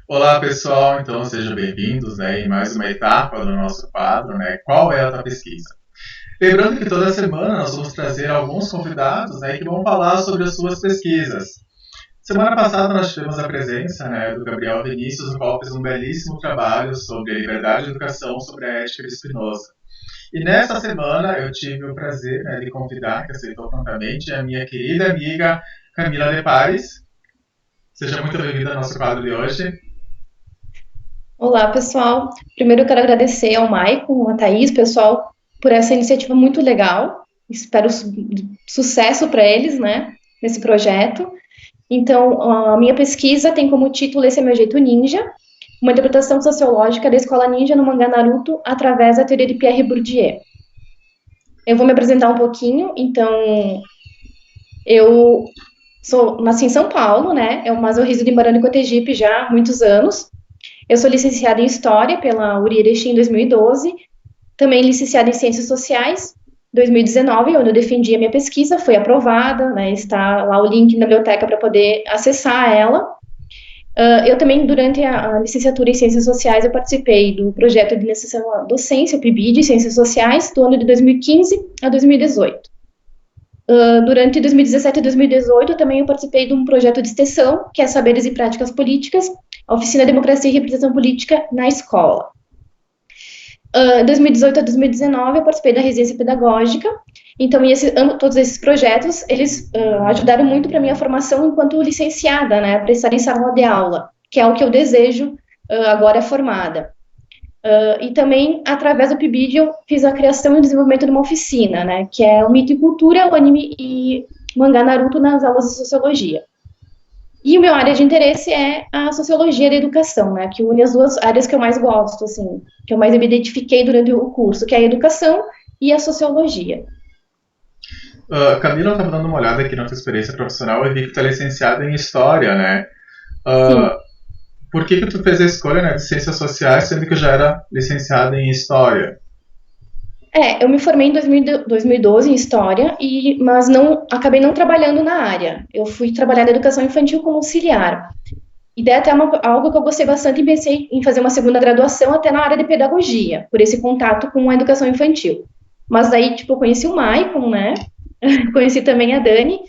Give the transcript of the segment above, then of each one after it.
Olá, pessoal. Então, sejam bem-vindos, em mais uma etapa do nosso quadro, Qual é a tua pesquisa? Lembrando que toda semana nós vamos trazer alguns convidados, que vão falar sobre as suas pesquisas. Semana passada nós tivemos a presença, do Gabriel Vinícius, o qual fez um belíssimo trabalho sobre a liberdade de educação, sobre a ética de Spinoza. E nesta semana eu tive o prazer, de convidar, que aceitou prontamente, a minha querida amiga Camila De Pares. Seja muito bem-vinda ao nosso quadro de hoje. Olá, pessoal. Primeiro eu quero agradecer ao Maicon, a Thaís, pessoal, por essa iniciativa muito legal. Espero sucesso para eles, né, nesse projeto. Então, a minha pesquisa tem como título Esse é Meu Jeito Ninja, uma interpretação sociológica da escola ninja no mangá Naruto através da teoria de Pierre Bourdieu. Eu vou me apresentar um pouquinho. Então, eu nasci em São Paulo, né, mas eu resido em Barão de Cotegipe já há muitos anos. Eu sou licenciada em História pela URI Erechim em 2012, também licenciada em Ciências Sociais, 2019, onde eu defendi a minha pesquisa, foi aprovada, né, está lá o link na biblioteca para poder acessar ela. Eu também, durante a licenciatura em Ciências Sociais, eu participei do projeto de iniciação à docência, o PIBID, Ciências Sociais, do ano de 2015 a 2018. Durante 2017 e 2018, também eu participei de um projeto de extensão, que é Saberes e Práticas Políticas, a Oficina Democracia e Representação Política na Escola. 2018 a 2019, eu participei da residência pedagógica. Então, todos esses projetos, eles ajudaram muito para a minha formação enquanto licenciada, né, para estar em sala de aula, que é o que eu desejo agora formada. E também, através do PIBID, eu fiz a criação e o desenvolvimento de uma oficina, né, que é o Mito e Cultura, o anime e mangá Naruto nas aulas de sociologia. E o meu área de interesse é a sociologia da educação, né, que une as duas áreas que eu mais gosto, assim, que eu mais me identifiquei durante o curso, que é a educação e a sociologia. Camila, eu estava dando uma olhada aqui na tua experiência profissional e vi que tu é licenciada em História, né? Sim. Por que tu fez a escolha, de Ciências Sociais, sendo que eu já era licenciada em História? Eu me formei em 2012 em História, mas acabei não trabalhando na área. Eu fui trabalhar na educação infantil como auxiliar. E daí até algo que eu gostei bastante e pensei em fazer uma segunda graduação até na área de pedagogia, por esse contato com a educação infantil. Mas daí, tipo, eu conheci o Maicon, né? Conheci também a Dani,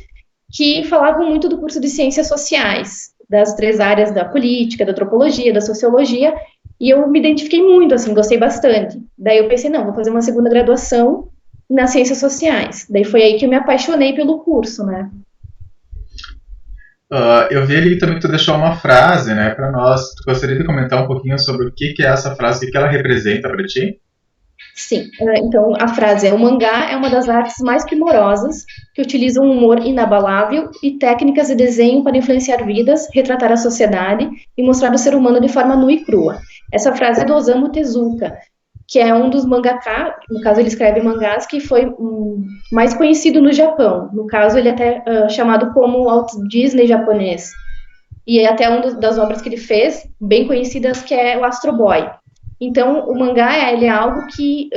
que falavam muito do curso de Ciências Sociais, das três áreas da política, da antropologia, da sociologia, e eu me identifiquei muito, assim, gostei bastante. Daí eu pensei, não, vou fazer uma segunda graduação nas Ciências Sociais. Daí foi aí que eu me apaixonei pelo curso, né? Eu vi ali também que tu deixou uma frase, para nós. Tu gostaria de comentar um pouquinho sobre o que é essa frase, o que ela representa para ti? Sim, então a frase é: o mangá é uma das artes mais primorosas que utilizam um humor inabalável e técnicas de desenho para influenciar vidas, retratar a sociedade e mostrar o ser humano de forma nua e crua. Essa frase é do Osamu Tezuka, que é um dos mangaka, no caso ele escreve mangás, que foi mais conhecido no Japão. No caso, ele é até chamado como Walt Disney japonês. E é até uma das obras que ele fez, bem conhecidas, que é o Astro Boy. Então, o mangá ele é algo que,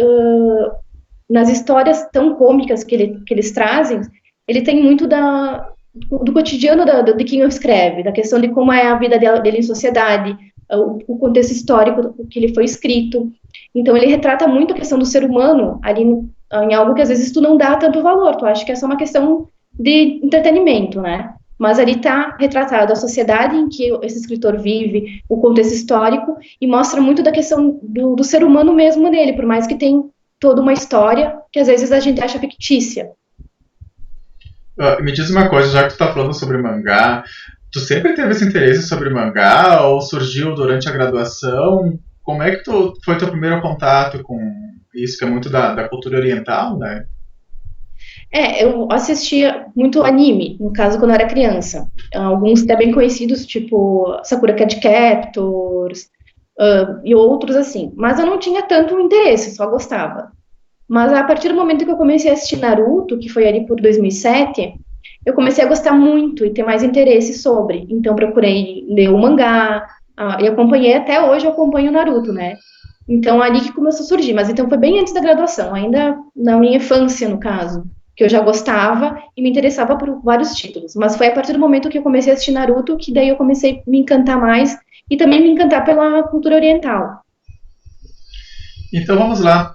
nas histórias tão cômicas que eles trazem, ele tem muito do cotidiano de quem o escreve, da questão de como é a vida dele em sociedade, o contexto histórico que ele foi escrito. Então, ele retrata muito a questão do ser humano ali em algo que às vezes tu não dá tanto valor, tu acha que é só uma questão de entretenimento, né? Mas ali está retratado a sociedade em que esse escritor vive, o contexto histórico, e mostra muito da questão do ser humano mesmo nele, por mais que tenha toda uma história que às vezes a gente acha fictícia. Me diz uma coisa, já que tu tá falando sobre mangá, tu sempre teve esse interesse sobre mangá ou surgiu durante a graduação? Como é que foi teu primeiro contato com isso, que é muito da cultura oriental, né? Eu assistia muito anime, no caso, quando eu era criança. Alguns até bem conhecidos, tipo Sakura Card Captors, e outros assim. Mas eu não tinha tanto interesse, só gostava. Mas a partir do momento que eu comecei a assistir Naruto, que foi ali por 2007, eu comecei a gostar muito e ter mais interesse sobre. Então procurei ler o mangá, e acompanhei até hoje, eu acompanho o Naruto, né? Então ali que começou a surgir, mas então foi bem antes da graduação, ainda na minha infância, no caso, que eu já gostava e me interessava por vários títulos. Mas foi a partir do momento que eu comecei a assistir Naruto que daí eu comecei a me encantar mais e também me encantar pela cultura oriental. Então vamos lá.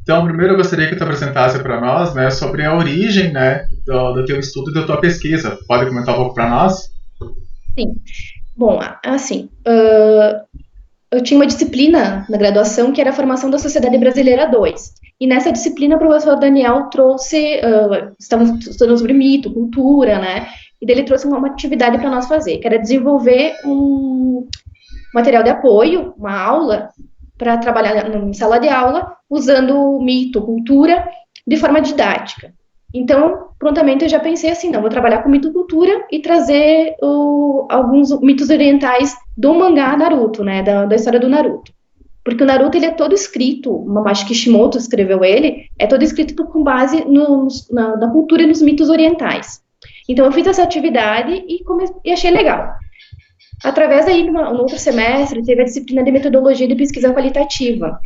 Então, primeiro eu gostaria que tu apresentasse para nós, né, sobre a origem, né, do teu estudo e da tua pesquisa. Pode comentar um pouco para nós? Sim. Bom, assim, eu tinha uma disciplina na graduação que era a Formação da Sociedade Brasileira 2. E nessa disciplina o professor Daniel trouxe, estávamos estudando sobre mito, cultura, né? E daí ele trouxe uma atividade para nós fazer, que era desenvolver um material de apoio, uma aula, para trabalhar em sala de aula, usando mito, cultura, de forma didática. Então, prontamente eu já pensei assim, não, vou trabalhar com mito, cultura e trazer alguns mitos orientais do mangá Naruto, né, da história do Naruto. Porque o Naruto, ele é todo escrito, o Masashi Kishimoto escreveu ele, é todo escrito com base na cultura e nos mitos orientais. Então, eu fiz essa atividade e achei legal. Através daí, no outro semestre, teve a disciplina de metodologia de pesquisa qualitativa.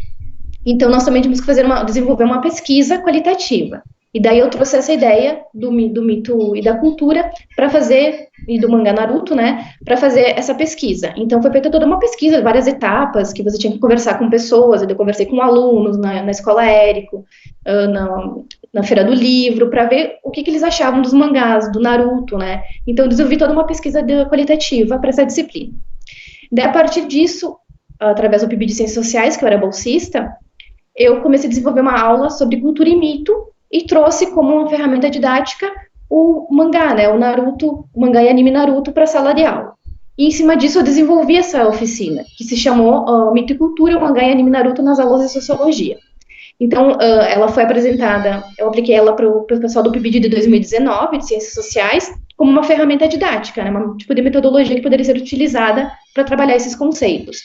Então, nós também tivemos que desenvolver uma pesquisa qualitativa. E daí eu trouxe essa ideia do mito e da cultura para fazer, e do mangá Naruto, né, para fazer essa pesquisa. Então, foi feita toda uma pesquisa, várias etapas, que você tinha que conversar com pessoas. Eu conversei com alunos na escola Érico, na Feira do Livro, para ver o que eles achavam dos mangás, do Naruto, né. Então, eu desenvolvi toda uma pesquisa qualitativa para essa disciplina. Daí, a partir disso, através do PIB de Ciências Sociais, que eu era bolsista, eu comecei a desenvolver uma aula sobre cultura e mito e trouxe como uma ferramenta didática o mangá, né, o Naruto, o mangá e anime Naruto para a sala de aula. E em cima disso eu desenvolvi essa oficina, que se chamou Mito e Cultura, o mangá e anime Naruto nas aulas de Sociologia. Então, ela foi apresentada, eu apliquei ela para o pessoal do PIBID de 2019, de Ciências Sociais, como uma ferramenta didática, né, um tipo de metodologia que poderia ser utilizada para trabalhar esses conceitos.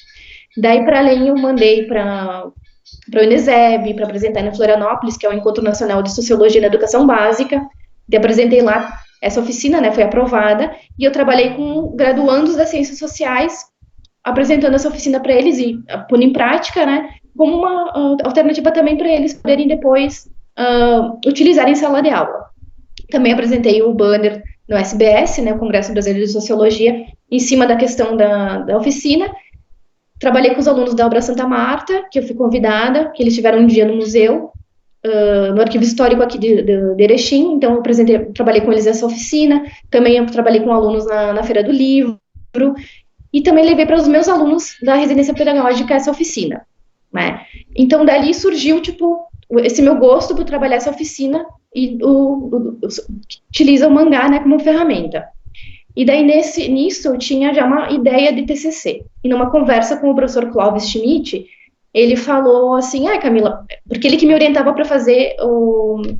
Daí, para além, eu mandei para o Uneseb, para apresentar em Florianópolis, que é o Encontro Nacional de Sociologia na Educação Básica. E apresentei lá essa oficina, né, foi aprovada, e eu trabalhei com graduandos das Ciências Sociais, apresentando essa oficina para eles e pondo em prática, né, como uma alternativa também para eles poderem depois utilizar em sala de aula. Também apresentei o banner no SBS, né, o Congresso Brasileiro de Sociologia, em cima da questão da oficina. Trabalhei com os alunos da Obra Santa Marta, que eu fui convidada, que eles tiveram um dia no museu, no Arquivo Histórico aqui de Erechim, então eu trabalhei com eles nessa oficina, também eu trabalhei com alunos na Feira do Livro, e também levei para os meus alunos da residência pedagógica essa oficina, né? Então, dali surgiu, tipo, esse meu gosto por trabalhar essa oficina e utiliza o mangá, né, como ferramenta. E daí, nisso, eu tinha já uma ideia de TCC. E numa conversa com o professor Clóvis Schmidt, ele falou assim, Camila, porque ele que me orientava para fazer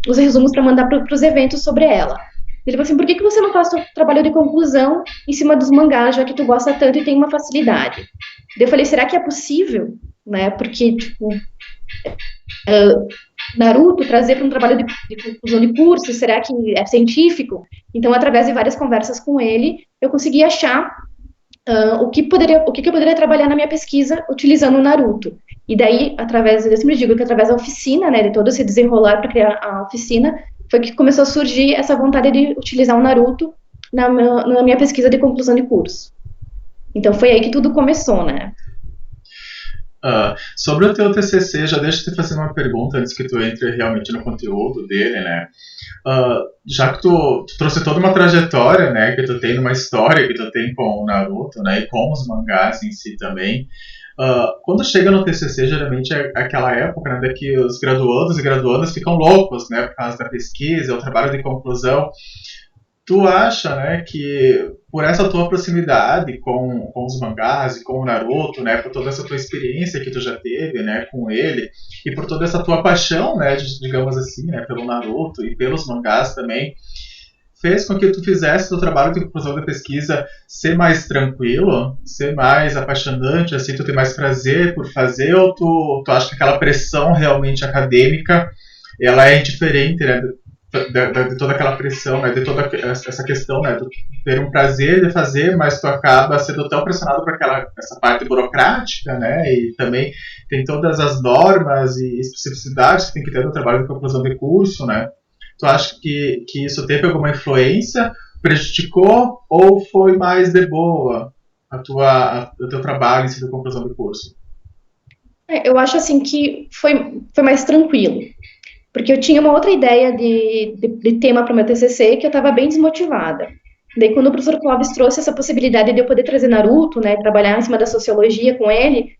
os resumos para mandar para os eventos sobre ela. Ele falou assim, por que você não faz o trabalho de conclusão em cima dos mangás, já que tu gosta tanto e tem uma facilidade? Daí eu falei, será que é possível? Né? Porque, tipo, Naruto, trazer para um trabalho de conclusão de curso, será que é científico? Então, através de várias conversas com ele, eu consegui achar o que eu poderia trabalhar na minha pesquisa utilizando o Naruto. E daí, eu sempre digo que através da oficina, né, de todo esse desenrolar para criar a oficina, foi que começou a surgir essa vontade de utilizar o Naruto na minha pesquisa de conclusão de curso. Então, foi aí que tudo começou, né? Sobre o teu TCC, já deixa eu te fazer uma pergunta antes que tu entre realmente no conteúdo dele, né? Já que tu trouxe toda uma trajetória, né, que tu tem, uma história que tu tem com o Naruto, né, e com os mangás em si também, quando chega no TCC, geralmente é aquela época, né, que os graduandos e graduandas ficam loucos, né, por causa da pesquisa, o trabalho de conclusão. Tu acha, né, que por essa tua proximidade com os mangás e com o Naruto, né, por toda essa tua experiência que tu já teve, né, com ele, e por toda essa tua paixão, né, digamos assim, né, pelo Naruto e pelos mangás também, fez com que tu fizesse o trabalho de conclusão da pesquisa ser mais tranquilo, ser mais apaixonante, assim, tu ter mais prazer por fazer, ou tu acha que aquela pressão realmente acadêmica, ela é indiferente, né, de toda aquela pressão, né, de toda essa questão, né, de ter um prazer de fazer, mas tu acaba sendo tão pressionado por essa parte burocrática, né, e também tem todas as normas e especificidades que tem que ter no trabalho de conclusão de curso, né. Tu acha que isso teve alguma influência, prejudicou ou foi mais de boa? o teu trabalho em si da conclusão do curso? Eu acho assim que foi mais tranquilo, porque eu tinha uma outra ideia de tema para o meu TCC que eu estava bem desmotivada. Daí, quando o professor Clóvis trouxe essa possibilidade de eu poder trazer Naruto, né, trabalhar em cima da sociologia com ele,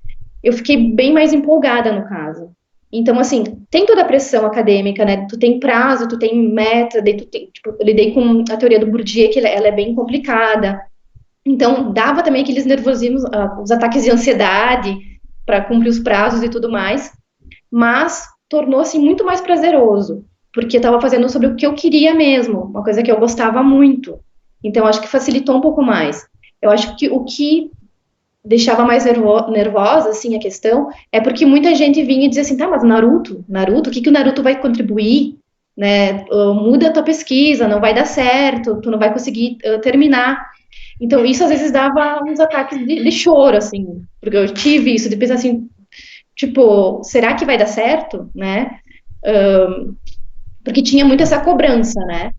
eu fiquei bem mais empolgada no caso. Então, assim, tem toda a pressão acadêmica, né? Tu tem prazo, tu tem meta, daí tu tem, tipo, eu lidei com a teoria do Bourdieu, que ela é bem complicada. Então, dava também aqueles nervosismos, os ataques de ansiedade para cumprir os prazos e tudo mais, mas tornou-se muito mais prazeroso, porque eu estava fazendo sobre o que eu queria mesmo, uma coisa que eu gostava muito. Então, acho que facilitou um pouco mais. Eu acho que o que deixava mais nervosa, assim, a questão, é porque muita gente vinha e dizia assim, tá, mas Naruto, o que o Naruto vai contribuir, né, muda a tua pesquisa, não vai dar certo, tu não vai conseguir terminar. Então, isso às vezes dava uns ataques de choro, assim, porque eu tive isso, de pensar assim, tipo, será que vai dar certo, né? Porque tinha muito essa cobrança, né?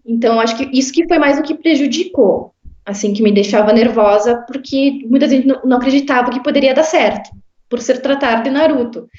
Então, acho que isso que foi mais o que prejudicou, assim, que me deixava nervosa, porque muita gente não acreditava que poderia dar certo, por ser tratado de Naruto.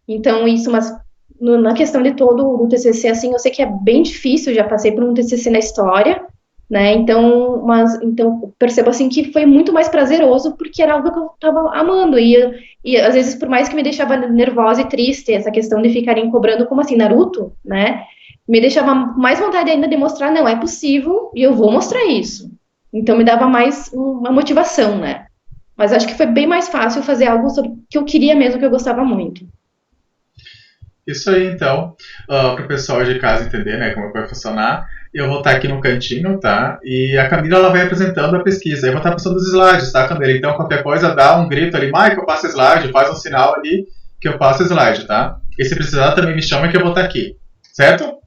Então, isso, mas na questão de todo o TCC, assim, eu sei que é bem difícil, já passei por um TCC na história, né, então percebo, assim, que foi muito mais prazeroso, porque era algo que eu estava amando, e às vezes, por mais que me deixava nervosa e triste, essa questão de ficarem cobrando, como assim, Naruto, né, me deixava mais vontade ainda de mostrar, não, é possível, e eu vou mostrar isso. Então, me dava mais uma motivação, né, mas acho que foi bem mais fácil fazer algo sobre que eu queria mesmo, que eu gostava muito. Isso aí, então, para o pessoal de casa entender, né, como vai funcionar. Eu vou estar aqui no cantinho, tá? E a Camila, ela vai apresentando a pesquisa. Eu vou estar passando os slides, tá, Camila? Então, qualquer coisa, dá um grito ali, Michael, passa slide, faz um sinal ali que eu passo slide, tá? E se precisar, também me chama que eu vou estar aqui. Certo?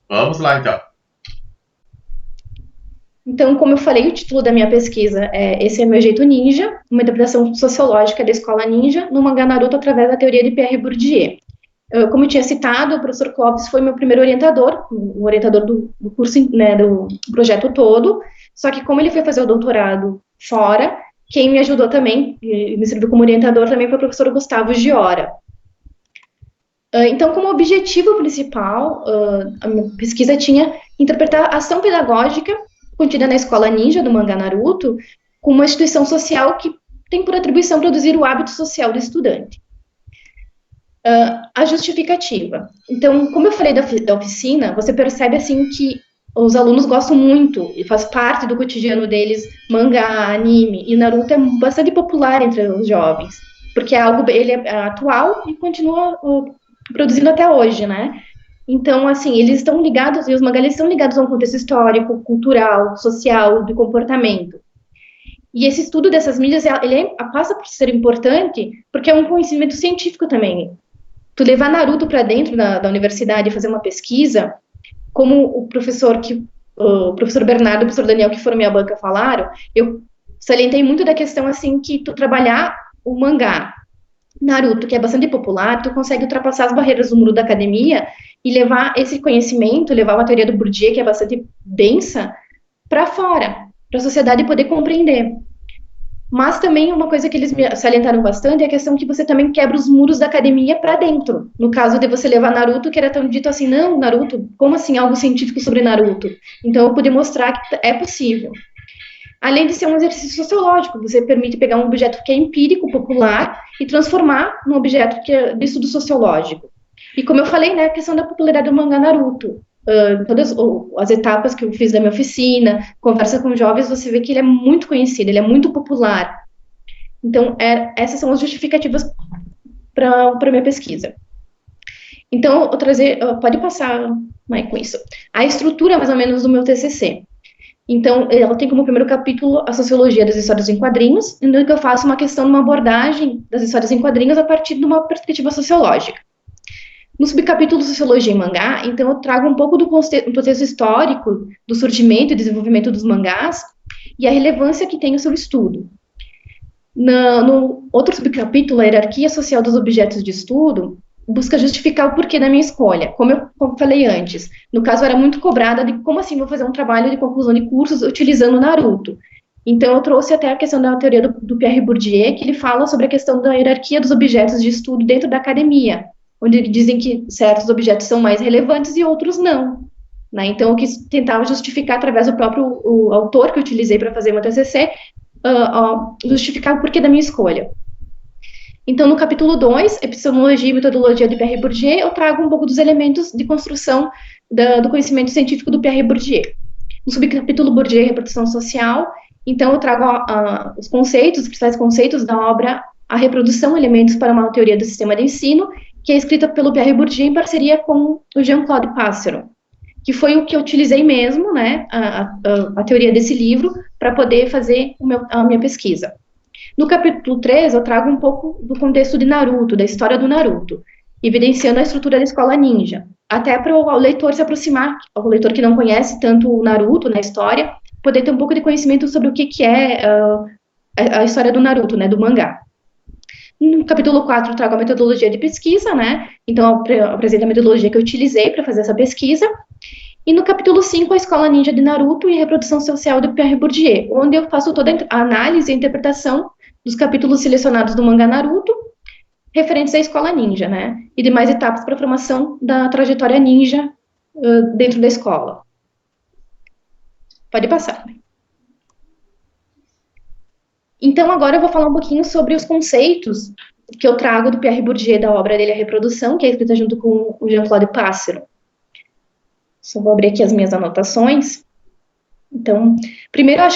Vamos lá, então. Então, como eu falei, o título da minha pesquisa é Esse é Meu Jeito Ninja, uma interpretação sociológica da escola ninja no mangá Naruto através da teoria de Pierre Bourdieu. Como eu tinha citado, o professor Clóvis foi meu primeiro orientador, o orientador do curso, né, do projeto todo, só que como ele foi fazer o doutorado fora, quem me ajudou também, e me serviu como orientador também, foi o professor Gustavo Giora. Então, como objetivo principal, a minha pesquisa tinha interpretar a ação pedagógica contida na escola ninja do mangá Naruto como uma instituição social que tem por atribuição produzir o hábito social do estudante. A justificativa. Então, como eu falei da oficina, você percebe assim que os alunos gostam muito e faz parte do cotidiano deles mangá, anime, e Naruto é bastante popular entre os jovens, porque é algo, ele é atual e continua produzindo até hoje, né? Então, assim, eles estão ligados, e os mangás estão ligados a um contexto histórico, cultural, social, de comportamento. E esse estudo dessas mídias, passa por ser importante porque é um conhecimento científico também. Tu levar Naruto para dentro da universidade e fazer uma pesquisa, como o professor Bernardo e o professor Daniel, que foram minha banca, falaram, eu salientei muito da questão, assim, que tu trabalhar o mangá Naruto, que é bastante popular, tu consegue ultrapassar as barreiras do muro da academia e levar esse conhecimento, levar uma teoria do Bourdieu, que é bastante densa, para fora, para a sociedade poder compreender. Mas também uma coisa que eles me salientaram bastante é a questão que você também quebra os muros da academia para dentro. No caso de você levar Naruto, que era tão dito assim, não, Naruto, como assim algo científico sobre Naruto? Então eu pude mostrar que é possível. Além de ser um exercício sociológico, você permite pegar um objeto que é empírico, popular, e transformar num objeto que é de estudo sociológico. E como eu falei, né, a questão da popularidade do mangá Naruto. Todas as etapas que eu fiz da minha oficina, conversa com jovens, você vê que ele é muito conhecido, ele é muito popular. Então, essas são as justificativas para a minha pesquisa. Então, eu vou trazer, pode passar, Mike, com isso. A estrutura, mais ou menos, do meu TCC. Então, ela tem como primeiro capítulo a sociologia das histórias em quadrinhos, em que eu faço uma questão, uma abordagem das histórias em quadrinhos a partir de uma perspectiva sociológica. No subcapítulo Sociologia em Mangá, então eu trago um pouco do contexto histórico do surgimento e desenvolvimento dos mangás e a relevância que tem o seu estudo. No outro subcapítulo, a hierarquia social dos objetos de estudo, busca justificar o porquê da minha escolha. Como eu falei antes, no caso era muito cobrada de como assim vou fazer um trabalho de conclusão de cursos utilizando Naruto. Então, eu trouxe até a questão da teoria do Pierre Bourdieu, que ele fala sobre a questão da hierarquia dos objetos de estudo dentro da academia, onde eles dizem que certos objetos são mais relevantes e outros não. Né? Então, eu quis tentar justificar, através do próprio autor que eu utilizei para fazer meu TCC, justificar o porquê da minha escolha. Então, no capítulo 2, Epistemologia e Metodologia de Pierre Bourdieu, eu trago um pouco dos elementos de construção do conhecimento científico do Pierre Bourdieu. No subcapítulo Bourdieu e Reprodução Social, então eu trago os principais conceitos da obra A Reprodução, Elementos para uma Teoria do Sistema de Ensino, que é escrita pelo Pierre Bourdieu em parceria com o Jean-Claude Passeron, que foi o que eu utilizei mesmo, né, a teoria desse livro, para poder fazer a minha pesquisa. No capítulo 3, eu trago um pouco do contexto de Naruto, da história do Naruto, evidenciando a estrutura da escola ninja, até para o leitor se aproximar, o leitor que não conhece tanto o Naruto na história, poder ter um pouco de conhecimento sobre o que é a história do Naruto, né, do mangá. No capítulo 4, eu trago a metodologia de pesquisa, né, então eu apresento a metodologia que eu utilizei para fazer essa pesquisa. E no capítulo 5, a escola ninja de Naruto e a reprodução social do Pierre Bourdieu, onde eu faço toda a análise e interpretação dos capítulos selecionados do mangá Naruto, referentes à escola ninja, né? E demais etapas para a formação da trajetória ninja dentro da escola. Pode passar. Então, agora eu vou falar um pouquinho sobre os conceitos que eu trago do Pierre Bourdieu, da obra dele, A Reprodução, que é escrita junto com o Jean-Claude Passeron. Só vou abrir aqui as minhas anotações. Então, primeiro, eu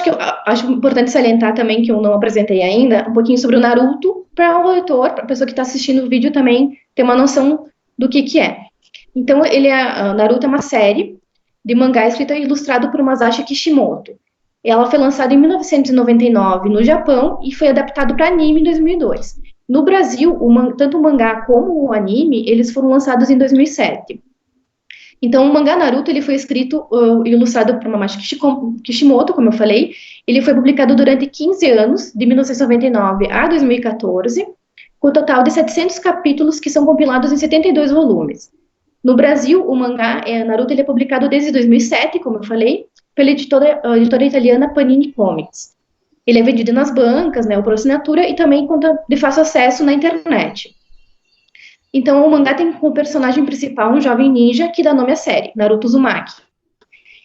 acho importante salientar também, que eu não apresentei ainda, um pouquinho sobre o Naruto, para o leitor, para a pessoa que está assistindo o vídeo também ter uma noção do que é. Então, Naruto é uma série de mangá escrita e ilustrado por Masashi Kishimoto. Ela foi lançada em 1999 no Japão e foi adaptado para anime em 2002. No Brasil, tanto o mangá como o anime, eles foram lançados em 2007. Então, o mangá Naruto, ele foi escrito e ilustrado por Masashi Kishimoto, como eu falei. Ele foi publicado durante 15 anos, de 1999 a 2014, com um total de 700 capítulos que são compilados em 72 volumes. No Brasil, o mangá Naruto, ele é publicado desde 2007, como eu falei, pela editora italiana Panini Comics. Ele é vendido nas bancas, né, por assinatura, e também conta de fácil acesso na internet. Então, o mangá tem como personagem principal um jovem ninja que dá nome à série, Naruto Uzumaki,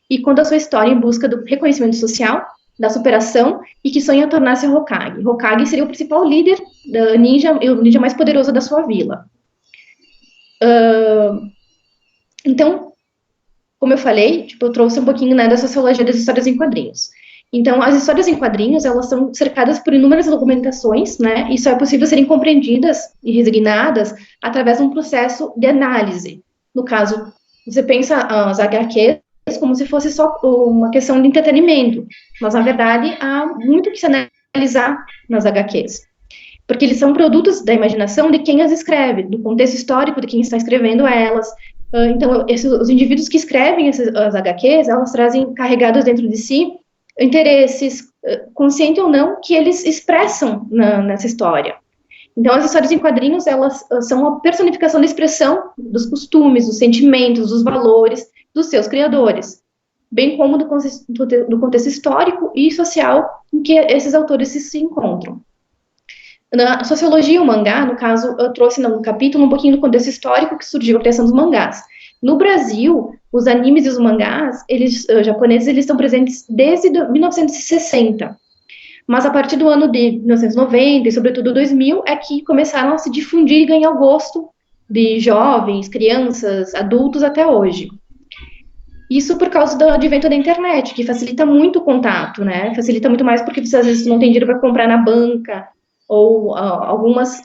e conta a sua história em busca do reconhecimento social, da superação, e que sonha tornar-se Hokage. Hokage seria o principal líder ninja, o ninja mais poderoso da sua vila. Então, como eu falei, eu trouxe um pouquinho, né, da sociologia das histórias em quadrinhos. Então, as histórias em quadrinhos, elas são cercadas por inúmeras argumentações, né, e só é possível serem compreendidas e resignadas através de um processo de análise. No caso, você pensa as HQs como se fosse só uma questão de entretenimento, mas, na verdade, há muito que se analisar nas HQs, porque eles são produtos da imaginação de quem as escreve, do contexto histórico de quem está escrevendo elas. Então, os indivíduos que escrevem as HQs, elas trazem carregados dentro de si interesses, consciente ou não, que eles expressam nessa história. Então, as histórias em quadrinhos, elas são a personificação da expressão dos costumes, dos sentimentos, dos valores dos seus criadores, bem como do contexto histórico e social em que esses autores se encontram. Na sociologia, o mangá, no caso, eu trouxe no capítulo um pouquinho do contexto histórico que surgiu a criação dos mangás. No Brasil, os animes e os mangás, japoneses, eles estão presentes desde 1960. Mas a partir do ano de 1990 e sobretudo 2000 é que começaram a se difundir e ganhar o gosto de jovens, crianças, adultos até hoje. Isso por causa do advento da internet, que facilita muito o contato, né? Facilita muito mais porque você às vezes não tem dinheiro para comprar na banca, ou alguns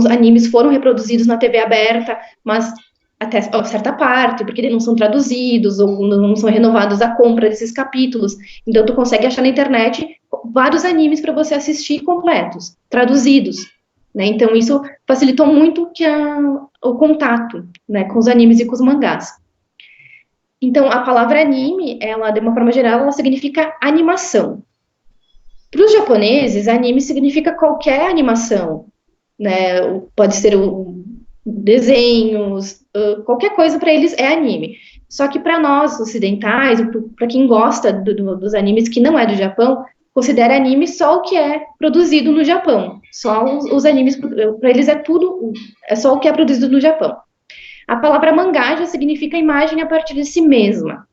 animes foram reproduzidos na TV aberta, mas até certa parte, porque eles não são traduzidos, ou não são renovados a compra desses capítulos. Então, tu consegue achar na internet vários animes para você assistir completos, traduzidos, né? Então, isso facilitou muito o contato, né, com os animes e com os mangás. Então, a palavra anime, ela, de uma forma geral, ela significa animação. Para os japoneses, anime significa qualquer animação, né? Pode ser desenhos, qualquer coisa para eles é anime. Só que para nós ocidentais, para quem gosta dos animes que não é do Japão, considera anime só o que é produzido no Japão. Só os animes, para eles é tudo, é só o que é produzido no Japão. A palavra mangá já significa imagem a partir de si mesma.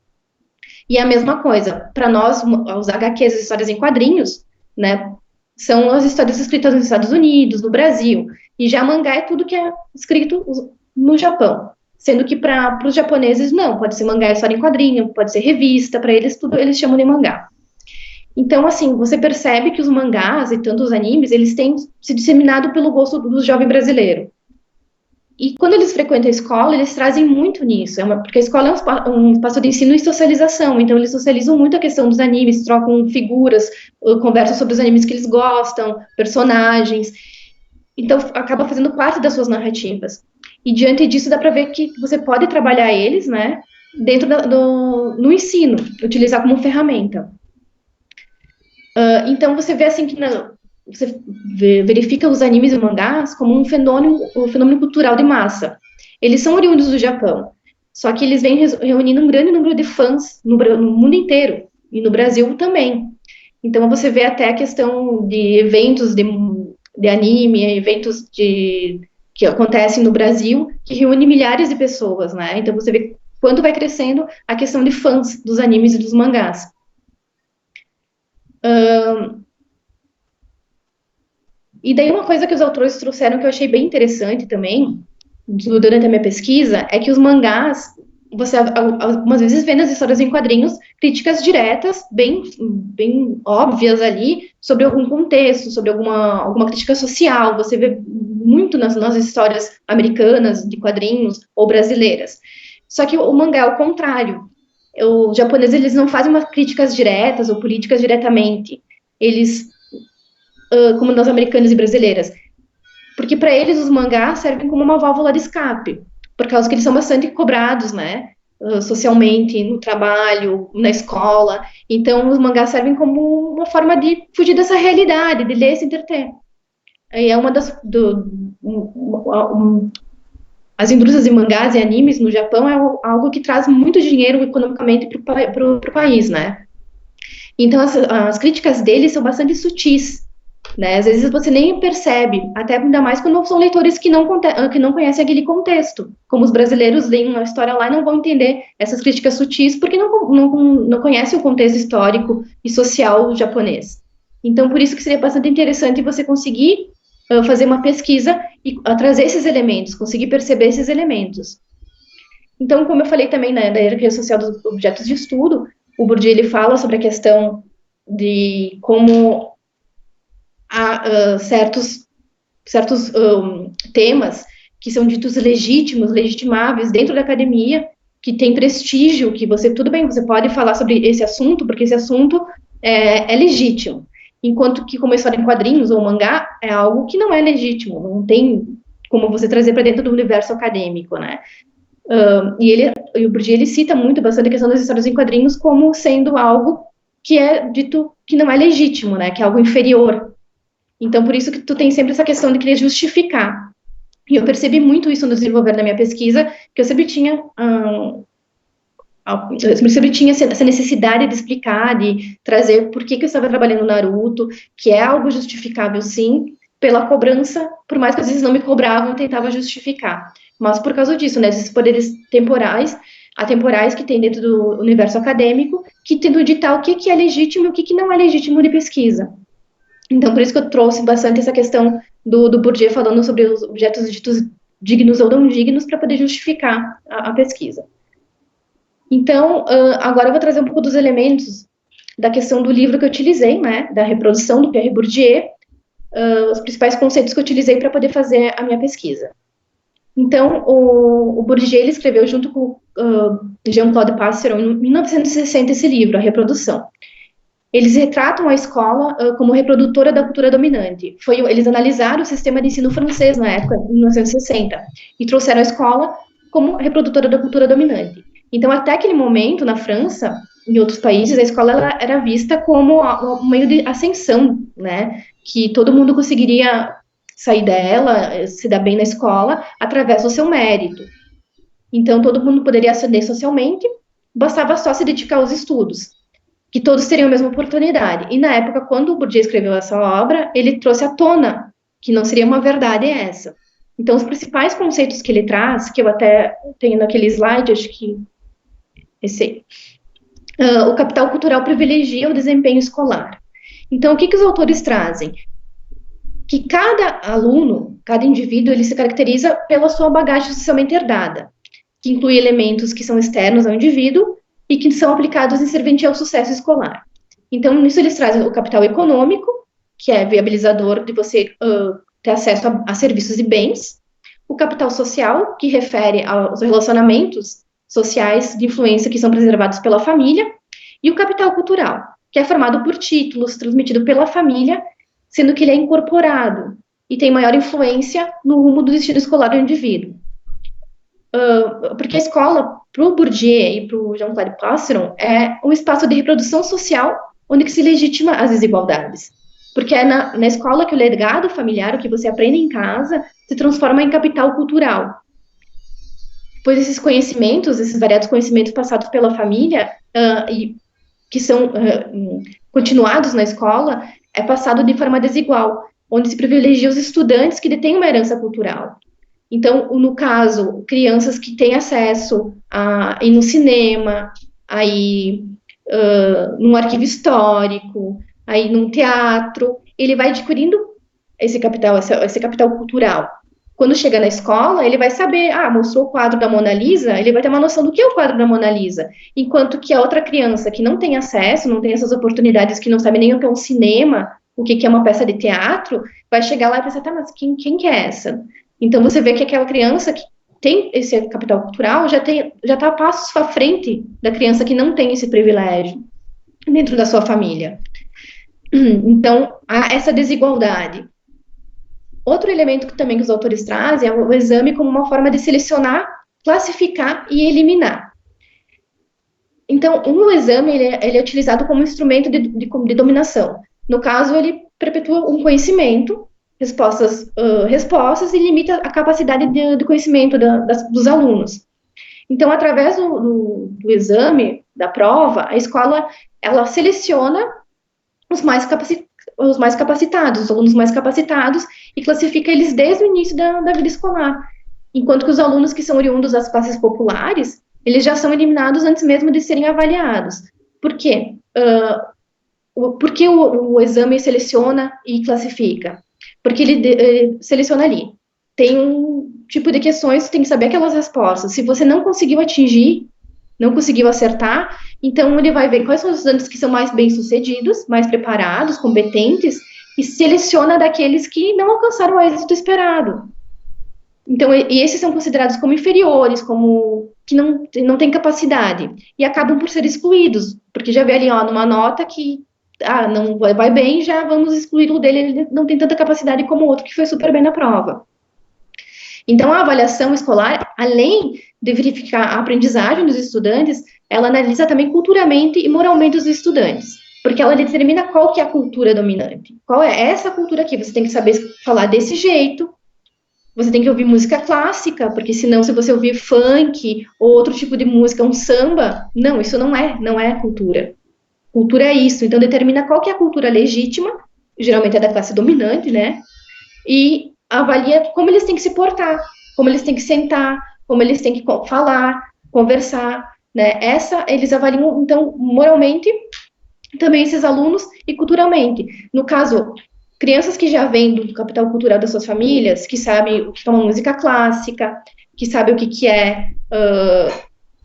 E é a mesma coisa, para nós, os HQs, as histórias em quadrinhos, né, são as histórias escritas nos Estados Unidos, no Brasil. E já mangá é tudo que é escrito no Japão. Sendo que para os japoneses, não, pode ser mangá, história em quadrinho, pode ser revista, para eles tudo eles chamam de mangá. Então, assim, você percebe que os mangás e tanto os animes, eles têm se disseminado pelo gosto do jovem brasileiro. E quando eles frequentam a escola, eles trazem muito nisso, porque a escola é um espaço de ensino e socialização, então eles socializam muito a questão dos animes, trocam figuras, conversam sobre os animes que eles gostam, personagens, então acaba fazendo parte das suas narrativas. E diante disso dá para ver que você pode trabalhar eles, né, dentro no ensino, utilizar como ferramenta. Então você vê assim que você verifica os animes e mangás como um fenômeno cultural de massa. Eles são oriundos do Japão, só que eles vêm reunindo um grande número de fãs no mundo inteiro, e no Brasil também. Então você vê até a questão de eventos de anime, eventos que acontecem no Brasil, que reúne milhares de pessoas, né? Então você vê quanto vai crescendo a questão de fãs dos animes e dos mangás. E daí uma coisa que os autores trouxeram que eu achei bem interessante também, durante a minha pesquisa, é que os mangás, você algumas vezes vê nas histórias em quadrinhos críticas diretas, bem óbvias ali, sobre algum contexto, sobre alguma crítica social, você vê muito nas histórias americanas, de quadrinhos, ou brasileiras. Só que o mangá é o contrário. Os japoneses, eles não fazem umas críticas diretas ou políticas diretamente. Eles como nós americanas e brasileiras, porque para eles os mangás servem como uma válvula de escape, por causa que eles são bastante cobrados, né, socialmente, no trabalho, na escola, então os mangás servem como uma forma de fugir dessa realidade, de ler e se entreter. E é uma das as indústrias de mangás e animes no Japão é algo que traz muito dinheiro economicamente para o país, né? Então as críticas deles são bastante sutis, né? Às vezes você nem percebe, até ainda mais quando são leitores que não conhecem aquele contexto. Como os brasileiros leem uma história lá e não vão entender essas críticas sutis porque não conhecem o contexto histórico e social japonês. Então, por isso que seria bastante interessante você conseguir fazer uma pesquisa e trazer esses elementos, conseguir perceber esses elementos. Então, como eu falei também da hierarquia social dos objetos de estudo, o Bourdieu ele fala sobre a questão de como há certos temas que são ditos legítimos, legitimáveis dentro da academia, que tem prestígio, que tudo bem, você pode falar sobre esse assunto, porque esse assunto é legítimo. Enquanto que, como história em quadrinhos ou mangá, é algo que não é legítimo, não tem como você trazer para dentro do universo acadêmico, né? E o Bourdieu, ele cita bastante a questão das histórias em quadrinhos como sendo algo que é dito que não é legítimo, né? Que é algo inferior. Então, por isso que tu tem sempre essa questão de querer justificar. E eu percebi muito isso no desenvolver da minha pesquisa, que eu sempre tinha essa necessidade de explicar, de trazer por que eu estava trabalhando no Naruto, que é algo justificável, sim, pela cobrança, por mais que às vezes não me cobravam, eu tentava justificar. Mas por causa disso, né, esses poderes atemporais que tem dentro do universo acadêmico, que tentam ditar o que é legítimo e o que não é legítimo de pesquisa. Então, por isso que eu trouxe bastante essa questão do Bourdieu falando sobre os objetos ditos dignos ou não dignos para poder justificar a pesquisa. Então, agora eu vou trazer um pouco dos elementos da questão do livro que eu utilizei, né, da reprodução do Pierre Bourdieu, os principais conceitos que eu utilizei para poder fazer a minha pesquisa. Então, o Bourdieu ele escreveu junto com Jean-Claude Passeron em 1960 esse livro, A Reprodução. Eles retratam a escola como reprodutora da cultura dominante. Eles analisaram o sistema de ensino francês na época, em 1960, e trouxeram a escola como reprodutora da cultura dominante. Então, até aquele momento, na França e em outros países, a escola ela era vista como um meio de ascensão, né? Que todo mundo conseguiria sair dela, se dar bem na escola, através do seu mérito. Então, todo mundo poderia ascender socialmente, bastava só se dedicar aos estudos, que todos teriam a mesma oportunidade. E na época, quando o Bourdieu escreveu essa obra, ele trouxe à tona que não seria uma verdade essa. Então, os principais conceitos que ele traz, que eu até tenho naquele slide, acho que esse aí, o capital cultural privilegia o desempenho escolar. Então, o que os autores trazem? Que cada aluno, cada indivíduo, ele se caracteriza pela sua bagagem socialmente herdada, que inclui elementos que são externos ao indivíduo e que são aplicados em serventia ao sucesso escolar. Então, nisso eles trazem o capital econômico, que é viabilizador de você ter acesso a serviços e bens, o capital social, que refere aos relacionamentos sociais de influência que são preservados pela família, e o capital cultural, que é formado por títulos, transmitido pela família, sendo que ele é incorporado e tem maior influência no rumo do destino escolar do indivíduo. Porque a escola, para o Bourdieu e para o Jean-Claude Passeron, é um espaço de reprodução social onde que se legitima as desigualdades. Porque é na escola que o legado familiar, o que você aprende em casa, se transforma em capital cultural. Pois esses conhecimentos, esses variados conhecimentos passados pela família, e que são continuados na escola, é passado de forma desigual, onde se privilegia os estudantes que detêm uma herança cultural. Então, no caso, crianças que têm acesso a ir no cinema, a ir num arquivo histórico, a ir num teatro, ele vai adquirindo esse capital cultural. Quando chega na escola, ele vai saber, mostrou o quadro da Mona Lisa, ele vai ter uma noção do que é o quadro da Mona Lisa. Enquanto que a outra criança que não tem acesso, não tem essas oportunidades, que não sabe nem o que é um cinema, o que é uma peça de teatro, vai chegar lá e pensar, tá, mas quem que é essa? Então, você vê que aquela criança que tem esse capital cultural já está a passos à frente da criança que não tem esse privilégio dentro da sua família. Então, há essa desigualdade. Outro elemento que também os autores trazem é o exame como uma forma de selecionar, classificar e eliminar. Então, o exame ele é utilizado como instrumento de dominação. No caso, ele perpetua um conhecimento, respostas e limita a capacidade de conhecimento dos alunos. Então, através do exame, da prova, a escola ela seleciona os mais capacitados, os alunos mais capacitados, e classifica eles desde o início da vida escolar. Enquanto que os alunos que são oriundos das classes populares, eles já são eliminados antes mesmo de serem avaliados. Por quê? Por que o exame seleciona e classifica? Porque ele seleciona ali. Tem um tipo de questões, você tem que saber aquelas respostas. Se você não conseguiu atingir, não conseguiu acertar, então ele vai ver quais são os estudantes que são mais bem-sucedidos, mais preparados, competentes, e seleciona daqueles que não alcançaram o êxito esperado. Então, e esses são considerados como inferiores, como que não têm capacidade, e acabam por ser excluídos, porque já vê ali, numa nota que não vai bem, já vamos excluir o dele, ele não tem tanta capacidade como o outro que foi super bem na prova. Então, a avaliação escolar, além de verificar a aprendizagem dos estudantes, ela analisa também culturalmente e moralmente os estudantes, porque ela determina qual que é a cultura dominante. Qual é essa cultura aqui? Você tem que saber falar desse jeito, você tem que ouvir música clássica, porque senão se você ouvir funk ou outro tipo de música, um samba, não, isso não é cultura. Cultura é isso, então determina qual que é a cultura legítima, geralmente é da classe dominante, né? E avalia como eles têm que se portar, como eles têm que sentar, como eles têm que falar, conversar, né? Eles avaliam, então, moralmente, também esses alunos e culturalmente. No caso, crianças que já vêm do capital cultural das suas famílias, que sabem o que é uma música clássica, que sabem o que é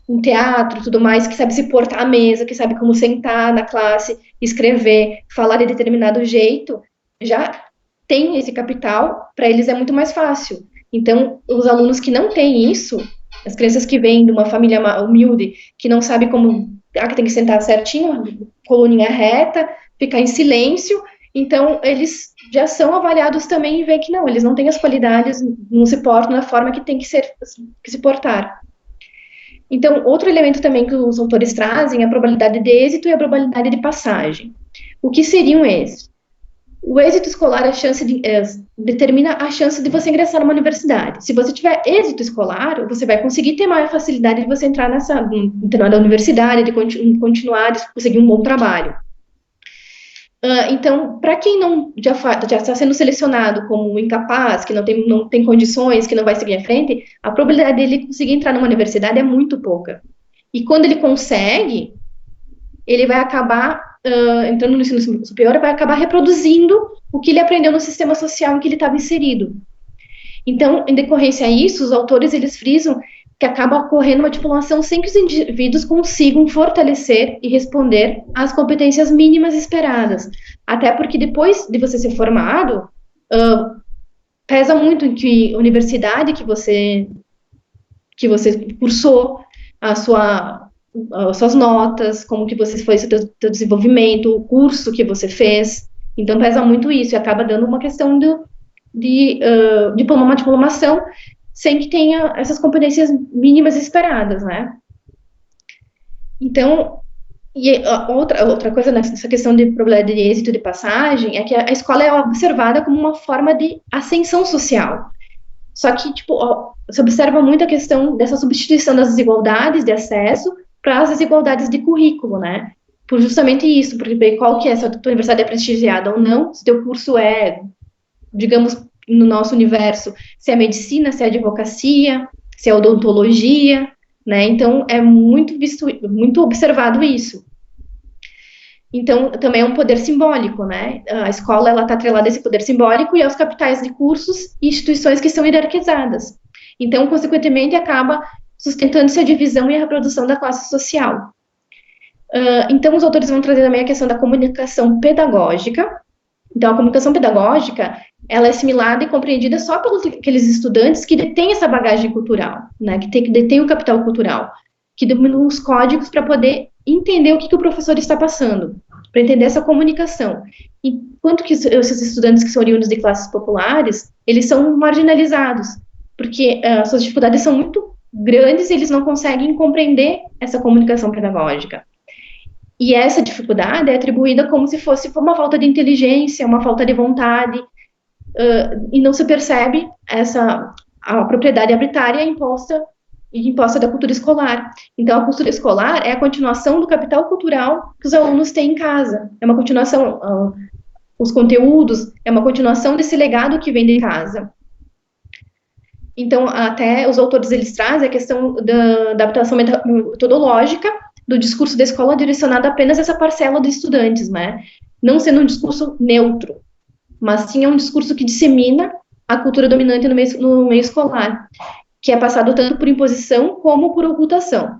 um teatro, tudo mais, que sabe se portar à mesa, que sabe como sentar na classe, escrever, falar de determinado jeito, já tem esse capital, para eles é muito mais fácil. Então, os alunos que não têm isso, as crianças que vêm de uma família humilde, que não sabe como, que tem que sentar certinho, coluninha reta, ficar em silêncio, então eles já são avaliados também e veem que não, eles não têm as qualidades, não se portam da forma que tem que se portar. Então, outro elemento também que os autores trazem é a probabilidade de êxito e a probabilidade de passagem. O que seriam esses? O êxito escolar determina a chance de você ingressar numa universidade. Se você tiver êxito escolar, você vai conseguir ter maior facilidade de você entrar na universidade, de continuar, de conseguir um bom trabalho. Então, para quem já está sendo selecionado como incapaz, que não tem condições, que não vai seguir à frente, a probabilidade dele conseguir entrar numa universidade é muito pouca. E quando ele consegue, ele vai acabar entrando no ensino superior, vai acabar reproduzindo o que ele aprendeu no sistema social em que ele estava inserido. Então, em decorrência a isso, os autores eles frisam que acaba ocorrendo uma diplomação sem que os indivíduos consigam fortalecer e responder às competências mínimas esperadas. Até porque depois de você ser formado, pesa muito em que universidade que você cursou, as suas notas, como que foi o seu desenvolvimento, o curso que você fez. Então, pesa muito isso e acaba dando uma questão de uma diplomação sem que tenha essas competências mínimas esperadas, né? Então, outra coisa nessa questão de probabilidade de êxito de passagem é que a escola é observada como uma forma de ascensão social. Só que, se observa muito a questão dessa substituição das desigualdades de acesso para as desigualdades de currículo, né? Por justamente isso, porque qual que é, se a tua universidade é prestigiada ou não, se teu curso é, digamos, no nosso universo, se é medicina, se é advocacia, se é odontologia, né? Então, é muito visto, muito observado isso. Então, também é um poder simbólico, né? A escola, ela está atrelada a esse poder simbólico e aos capitais de cursos e instituições que são hierarquizadas. Então, consequentemente, acaba sustentando-se a divisão e a reprodução da classe social. Então, os autores vão trazer também a questão da comunicação pedagógica. Então, a comunicação pedagógica, ela é assimilada e compreendida só pelos aqueles estudantes que detêm essa bagagem cultural, né? Que detêm o capital cultural, que dominam os códigos para poder entender o que o professor está passando, para entender essa comunicação. Enquanto que esses estudantes que são oriundos de classes populares, eles são marginalizados, porque suas dificuldades são muito grandes e eles não conseguem compreender essa comunicação pedagógica. E essa dificuldade é atribuída como se fosse uma falta de inteligência, uma falta de vontade, e não se percebe a propriedade arbitrária imposta da cultura escolar. Então, a cultura escolar é a continuação do capital cultural que os alunos têm em casa. É uma continuação, os conteúdos, é uma continuação desse legado que vem de casa. Então, até os autores, eles trazem a questão da adaptação metodológica do discurso da escola direcionado apenas a essa parcela de estudantes, né? Não sendo um discurso neutro, mas sim é um discurso que dissemina a cultura dominante no meio escolar, que é passado tanto por imposição como por ocultação.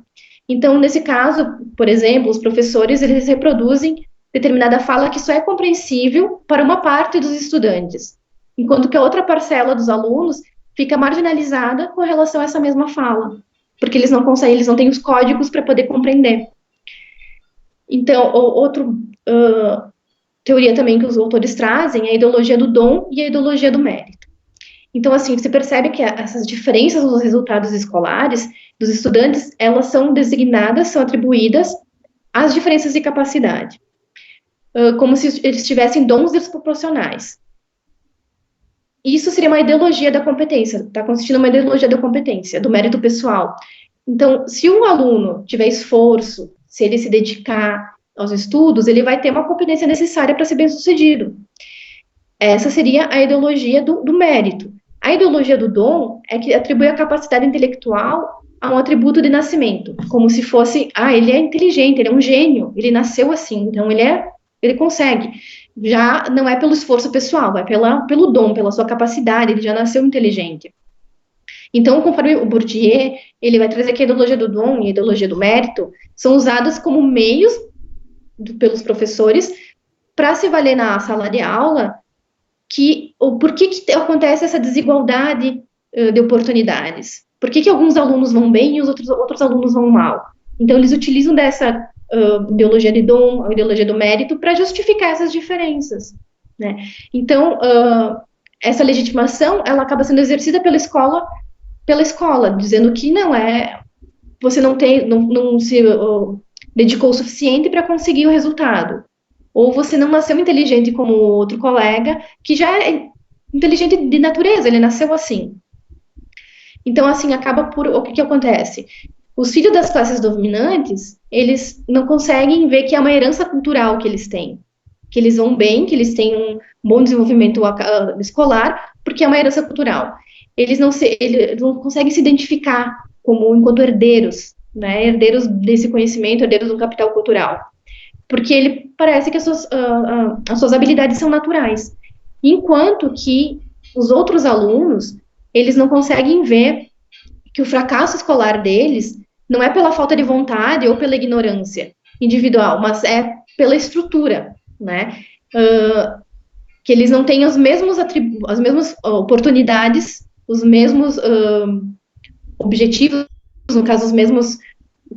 Então, nesse caso, por exemplo, os professores, eles reproduzem determinada fala que só é compreensível para uma parte dos estudantes, enquanto que a outra parcela dos alunos fica marginalizada com relação a essa mesma fala, porque eles não conseguem, eles não têm os códigos para poder compreender. Então, outra teoria também que os autores trazem é a ideologia do dom e a ideologia do mérito. Então, assim, você percebe que essas diferenças nos resultados escolares dos estudantes, elas são designadas, são atribuídas às diferenças de capacidade, como se eles tivessem dons desproporcionais. Isso seria uma ideologia da competência, está constituindo uma ideologia da competência, do mérito pessoal. Então, se um aluno tiver esforço, se ele se dedicar aos estudos, ele vai ter uma competência necessária para ser bem-sucedido. Essa seria a ideologia do mérito. A ideologia do dom é que atribui a capacidade intelectual a um atributo de nascimento, como se fosse, ele é inteligente, ele é um gênio, ele nasceu assim, então ele consegue. Já não é pelo esforço pessoal, é pelo dom, pela sua capacidade, ele já nasceu inteligente. Então, conforme o Bourdieu, ele vai trazer que a ideologia do dom e a ideologia do mérito são usadas como meios pelos professores para se valer na sala de aula por que acontece essa desigualdade de oportunidades? Por que alguns alunos vão bem e os outros alunos vão mal? Então, eles utilizam dessa ideologia de dom, a ideologia do mérito, para justificar essas diferenças, né? Então, essa legitimação, ela acaba sendo exercida pela escola, dizendo que você não se dedicou o suficiente para conseguir o resultado. ou você não nasceu inteligente como o outro colega, que já é inteligente de natureza, ele nasceu assim. Então, assim, acaba por... O que que acontece? Os filhos das classes dominantes, eles não conseguem ver que é uma herança cultural que eles têm. Que eles vão bem, que eles têm um bom desenvolvimento escolar, porque é uma herança cultural. Eles não conseguem se identificar como enquanto herdeiros, né? Herdeiros desse conhecimento, herdeiros do capital cultural. Porque ele parece que as suas habilidades são naturais. Enquanto que os outros alunos, eles não conseguem ver que o fracasso escolar deles não é pela falta de vontade ou pela ignorância individual, mas é pela estrutura, né? Que eles não têm as mesmas oportunidades, os mesmos objetivos, no caso, os mesmos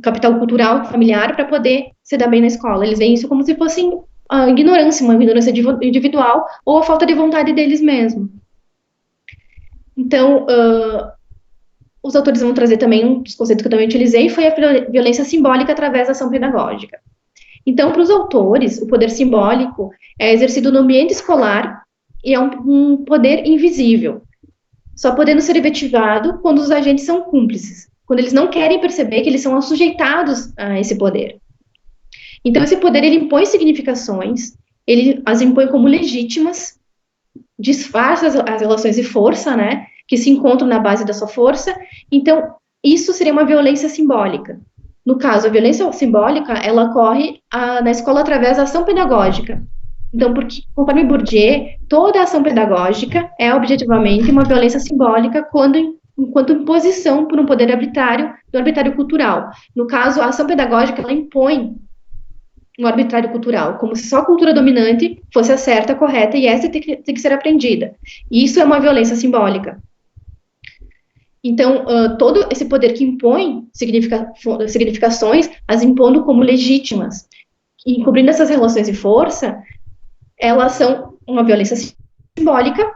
capital cultural, familiar, para poder se dar bem na escola. Eles veem isso como se fosse a ignorância, uma ignorância individual ou a falta de vontade deles mesmos. Então, os autores vão trazer também um dos conceitos que eu também utilizei, foi a violência simbólica através da ação pedagógica. Então, para os autores, o poder simbólico é exercido no ambiente escolar e é um poder invisível, só podendo ser efetivado quando os agentes são cúmplices, quando eles não querem perceber que eles são assujeitados a esse poder. Então, esse poder, ele impõe significações, ele as impõe como legítimas, disfarça as relações de força, né, que se encontram na base da sua força. Então, isso seria uma violência simbólica. No caso, a violência simbólica, ela ocorre na escola através da ação pedagógica. Então, porque, conforme Bourdieu, toda ação pedagógica é objetivamente uma violência simbólica enquanto imposição por um poder arbitrário, do arbitrário cultural. No caso, a ação pedagógica, ela impõe um arbitrário cultural, como se só a cultura dominante fosse a certa, a correta, e essa tem que ser aprendida. E isso é uma violência simbólica. Então, todo esse poder que impõe significações, as impondo como legítimas, e encobrindo essas relações de força, elas são uma violência simbólica,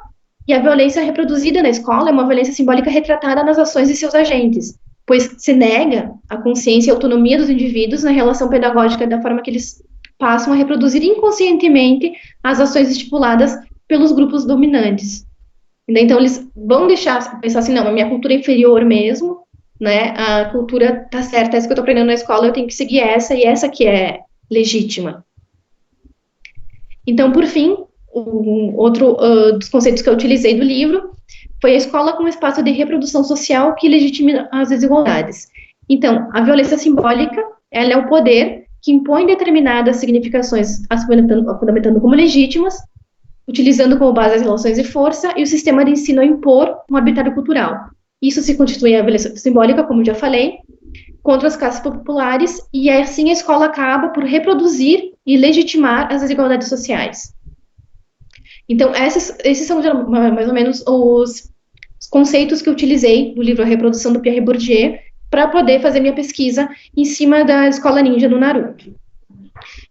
e a violência reproduzida na escola é uma violência simbólica retratada nas ações de seus agentes, pois se nega a consciência e a autonomia dos indivíduos na relação pedagógica da forma que eles passam a reproduzir inconscientemente as ações estipuladas pelos grupos dominantes. Então, eles vão pensar assim, não, a minha cultura é inferior mesmo, né, a cultura tá certa, essa que eu tô aprendendo na escola, eu tenho que seguir essa, e essa que é legítima. Então, por fim, outro dos conceitos que eu utilizei do livro foi a escola como espaço de reprodução social que legitima as desigualdades. Então, a violência simbólica, ela é o poder que impõe determinadas significações, as fundamentando como legítimas, utilizando como base as relações de força e o sistema de ensino a impor um arbitrário cultural. Isso se constitui a violência simbólica, como já falei, contra as classes populares, e assim a escola acaba por reproduzir e legitimar as desigualdades sociais. Então, esses são mais ou menos os conceitos que eu utilizei no livro A Reprodução do Pierre Bourdieu para poder fazer minha pesquisa em cima da escola ninja do Naruto.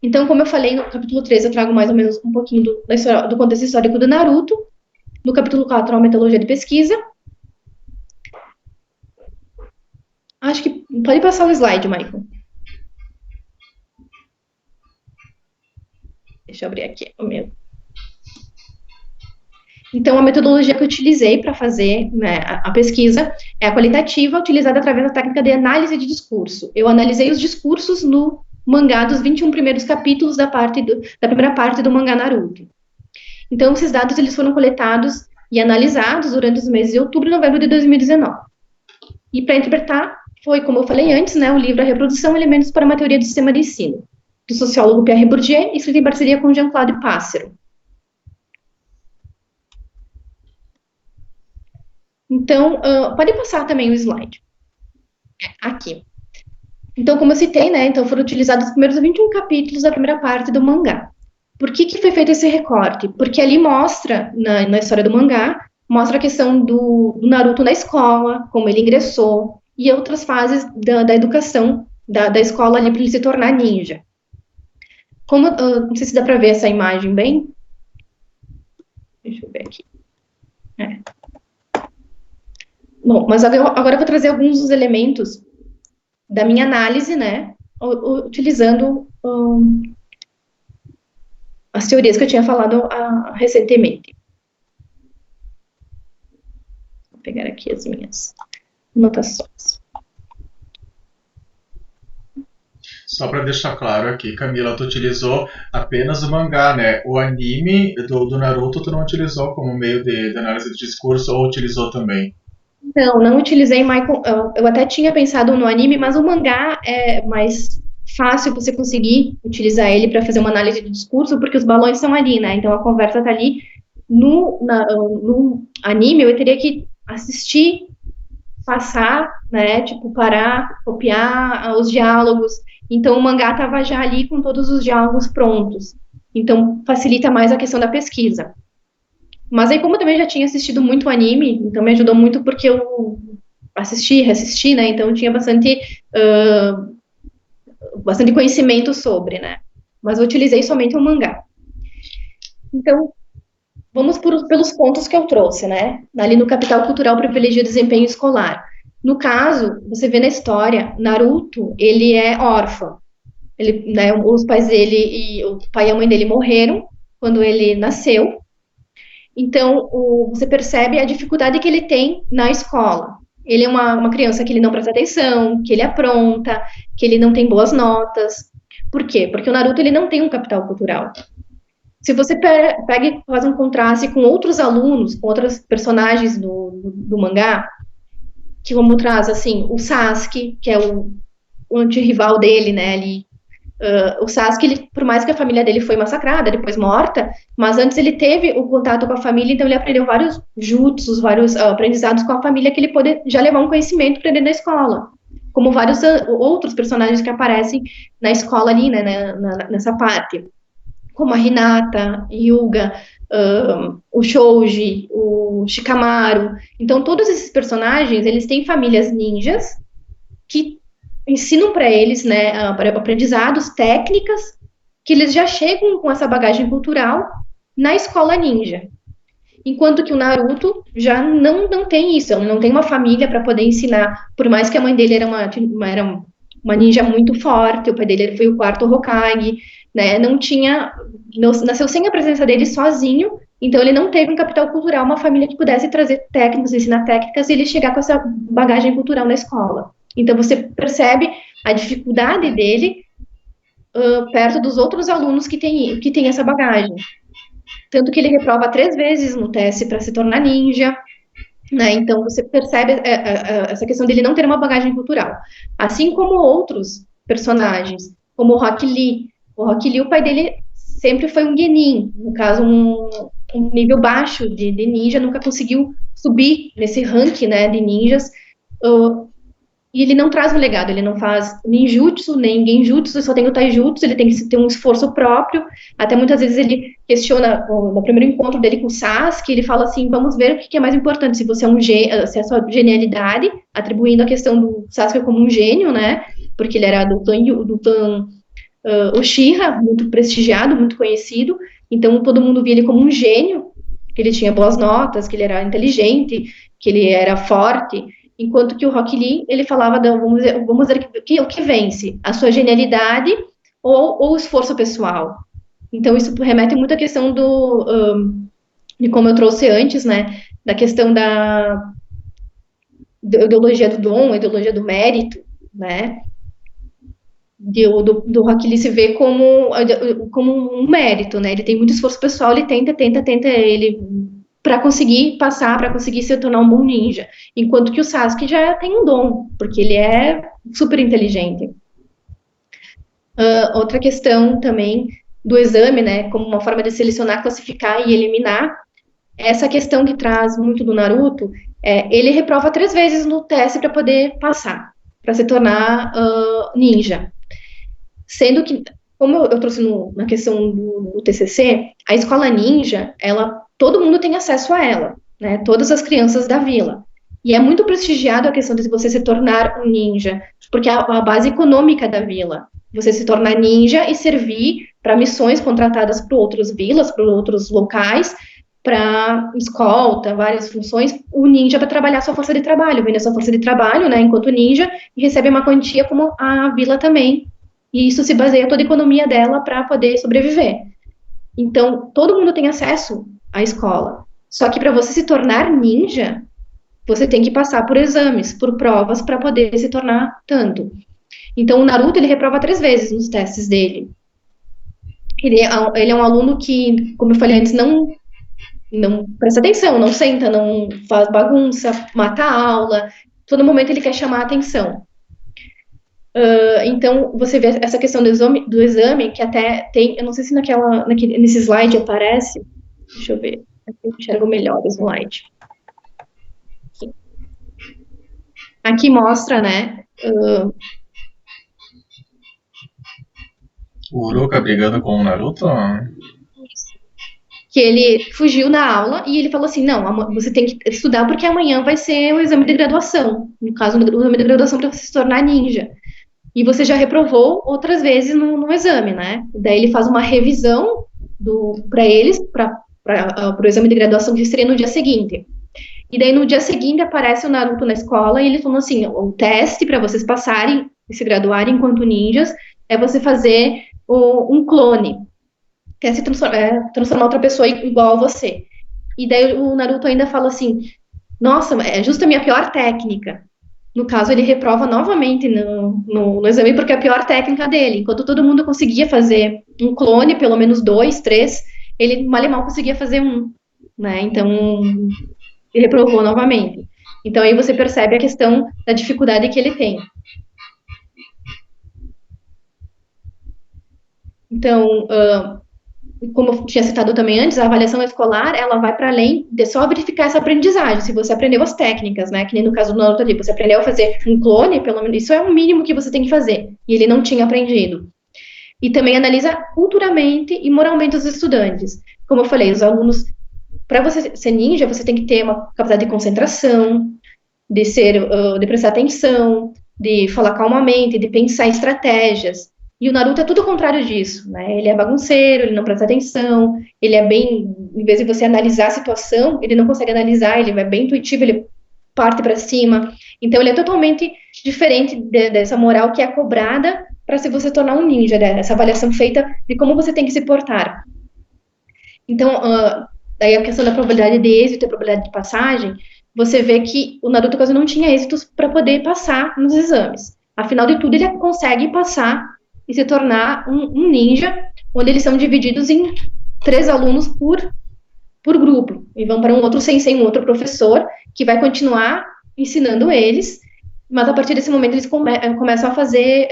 Então, como eu falei, no capítulo 3 eu trago mais ou menos um pouquinho do contexto histórico do Naruto. No capítulo 4, a metodologia de pesquisa. Acho que pode passar o slide, Michael. Deixa eu abrir aqui o meu. Então, a metodologia que eu utilizei para fazer, né, a pesquisa é a qualitativa, utilizada através da técnica de análise de discurso. Eu analisei os discursos no mangá dos 21 primeiros capítulos da primeira parte do mangá Naruto. Então, esses dados eles foram coletados e analisados durante os meses de outubro e novembro de 2019. E para interpretar, foi, como eu falei antes, né, o livro A Reprodução, Elementos para uma Teoria do Sistema de Ensino, do sociólogo Pierre Bourdieu, escrito em parceria com Jean-Claude Passero. Então, pode passar também o slide. Aqui. Então, como eu citei, né, então foram utilizados os primeiros 21 capítulos da primeira parte do mangá. Por que foi feito esse recorte? Porque ali mostra, na história do mangá, mostra a questão do Naruto na escola, como ele ingressou, e outras fases da educação da escola ali para ele se tornar ninja. Como, não sei se dá para ver essa imagem bem. Deixa eu ver aqui. Bom, mas agora eu vou trazer alguns dos elementos da minha análise, né, utilizando as teorias que eu tinha falado recentemente. Vou pegar aqui as minhas anotações. Só para deixar claro aqui, Camila, tu utilizou apenas o mangá, né? O anime do Naruto tu não utilizou como meio de análise de discurso ou utilizou também? Não utilizei Michael. Eu até tinha pensado no anime, mas o mangá é mais fácil você conseguir utilizar ele para fazer uma análise de discurso, porque os balões estão ali, né? Então a conversa está ali. No anime, eu teria que assistir, passar, né? Tipo, parar, copiar os diálogos. Então o mangá estava já ali com todos os diálogos prontos. Então facilita mais a questão da pesquisa. Mas aí, como eu também já tinha assistido muito anime, então me ajudou muito porque eu assisti, reassisti, né? Então eu tinha bastante conhecimento sobre, né? Mas eu utilizei somente o mangá. Então, vamos pelos pontos que eu trouxe, né? Ali no Capital Cultural privilegia o desempenho escolar. No caso, você vê na história, Naruto, ele é órfão. Ele, né, os pais dele e o pai e a mãe dele morreram quando ele nasceu. Então, você percebe a dificuldade que ele tem na escola. Ele é uma criança que ele não presta atenção, que ele apronta, que ele não tem boas notas. Por quê? Porque o Naruto ele não tem um capital cultural. Se você pega e faz um contraste com outros alunos, com outros personagens do mangá, que como traz, assim, o Sasuke, que é o antirrival dele, né, ali, o Sasuke, ele, por mais que a família dele foi massacrada, depois morta, mas antes ele teve o contato com a família, então ele aprendeu vários jutsus, vários aprendizados com a família que ele pôde já levar um conhecimento para dentro da escola. Como vários outros personagens que aparecem na escola ali, né, nessa parte. Como a Hinata, Hyuga, o Shoji, o Shikamaru. Então, todos esses personagens, eles têm famílias ninjas que ensinam para eles, né, aprendizados, técnicas, que eles já chegam com essa bagagem cultural na escola ninja. Enquanto que o Naruto já não tem isso, ele não tem uma família para poder ensinar, por mais que a mãe dele era uma ninja muito forte, o pai dele foi o quarto Hokage, né, nasceu sem a presença dele sozinho, então ele não teve um capital cultural, uma família que pudesse trazer técnicos, ensinar técnicas e ele chegar com essa bagagem cultural na escola. Então, você percebe a dificuldade dele perto dos outros alunos que têm essa bagagem. Tanto que ele reprova 3 vezes no teste para se tornar ninja, né? Então, você percebe essa questão dele não ter uma bagagem cultural. Assim como outros personagens, como o Rock Lee. O Rock Lee, o pai dele sempre foi um genin, no caso, um nível baixo de ninja, nunca conseguiu subir nesse ranking, né, de ninjas. E ele não traz um legado, ele não faz ninjutsu, nem genjutsu, só tem o taijutsu, ele tem que ter um esforço próprio, até muitas vezes ele questiona, no primeiro encontro dele com o Sasuke, ele fala assim, vamos ver o que é mais importante, se você se é a sua genialidade, atribuindo a questão do Sasuke como um gênio, né, porque ele era do clã Uchiha, muito prestigiado, muito conhecido, então todo mundo via ele como um gênio, que ele tinha boas notas, que ele era inteligente, que ele era forte. Enquanto que o Rock Lee, ele falava, vamos dizer o que vence, a sua genialidade ou o esforço pessoal. Então, isso remete muito à questão de como eu trouxe antes, né, da questão da ideologia do dom, ideologia do mérito, né, do Rock Lee se vê como um mérito, né, ele tem muito esforço pessoal, ele tenta, ele para conseguir passar, para conseguir se tornar um bom ninja. Enquanto que o Sasuke já tem um dom, porque ele é super inteligente. Outra questão também do exame, né, como uma forma de selecionar, classificar e eliminar, essa questão que traz muito do Naruto, ele reprova 3 vezes no teste para poder passar, para se tornar ninja. Sendo que, como eu trouxe na questão do TCC, a escola ninja, todo mundo tem acesso a ela, né? Todas as crianças da vila. E é muito prestigiado a questão de você se tornar um ninja, porque é a base econômica da vila. Você se tornar ninja e servir para missões contratadas por outras vilas, por outros locais, para escolta, várias funções. O ninja vai trabalhar sua força de trabalho, vende a sua força de trabalho, né, enquanto ninja, e recebe uma quantia como a vila também. E isso se baseia toda a economia dela para poder sobreviver. Então, todo mundo tem acesso à escola. Só que para você se tornar ninja, você tem que passar por exames, por provas, para poder se tornar tanto. Então, o Naruto, ele reprova 3 vezes nos testes dele. Ele é um aluno que, como eu falei antes, não presta atenção, não senta, não faz bagunça, mata a aula. Todo momento ele quer chamar a atenção. Então, você vê essa questão do exame, que até tem, eu não sei se nesse slide aparece, deixa eu ver, aqui eu enxergo melhor o slide. Aqui mostra, né, O Uruka brigando com o Naruto? que ele fugiu na aula e ele falou assim, não, você tem que estudar porque amanhã vai ser o exame de graduação, no caso, o exame de graduação para você se tornar ninja. E você já reprovou outras vezes no exame, né? Daí ele faz uma revisão para eles, para o exame de graduação que seria no dia seguinte. E daí no dia seguinte aparece o Naruto na escola e ele falou assim, o teste para vocês passarem e se graduarem enquanto ninjas é você fazer um clone, que é se transformar outra pessoa igual a você. E daí o Naruto ainda fala assim, nossa, é justo a minha pior técnica. No caso, ele reprova novamente no exame, porque é a pior técnica dele. Enquanto todo mundo conseguia fazer um clone, pelo menos 2, 3, ele mal e mal conseguia fazer um, né? Então, ele reprovou novamente. Então, aí você percebe a questão da dificuldade que ele tem. Então, como eu tinha citado também antes, a avaliação escolar, ela vai para além de só verificar essa aprendizagem, se você aprendeu as técnicas, né, que nem no caso do Naruto ali, você aprendeu a fazer um clone, pelo menos, isso é o mínimo que você tem que fazer, e ele não tinha aprendido. E também analisa culturalmente e moralmente os estudantes. Como eu falei, os alunos, para você ser ninja, você tem que ter uma capacidade de concentração, de prestar atenção, de falar calmamente, de pensar em estratégias. E o Naruto é tudo o contrário disso, né? Ele é bagunceiro, ele não presta atenção, ele é bem, em vez de você analisar a situação, ele não consegue analisar, ele é bem intuitivo, ele parte para cima. Então ele é totalmente diferente dessa moral que é cobrada para se você tornar um ninja, né? Essa avaliação feita de como você tem que se portar. Então, daí a questão da probabilidade de êxito e a probabilidade de passagem, você vê que o Naruto quase não tinha êxitos para poder passar nos exames. Afinal de tudo, ele consegue passar e se tornar um ninja, onde eles são divididos em 3 alunos por grupo, e vão para um outro sensei, um outro professor, que vai continuar ensinando eles, mas a partir desse momento eles começam a fazer,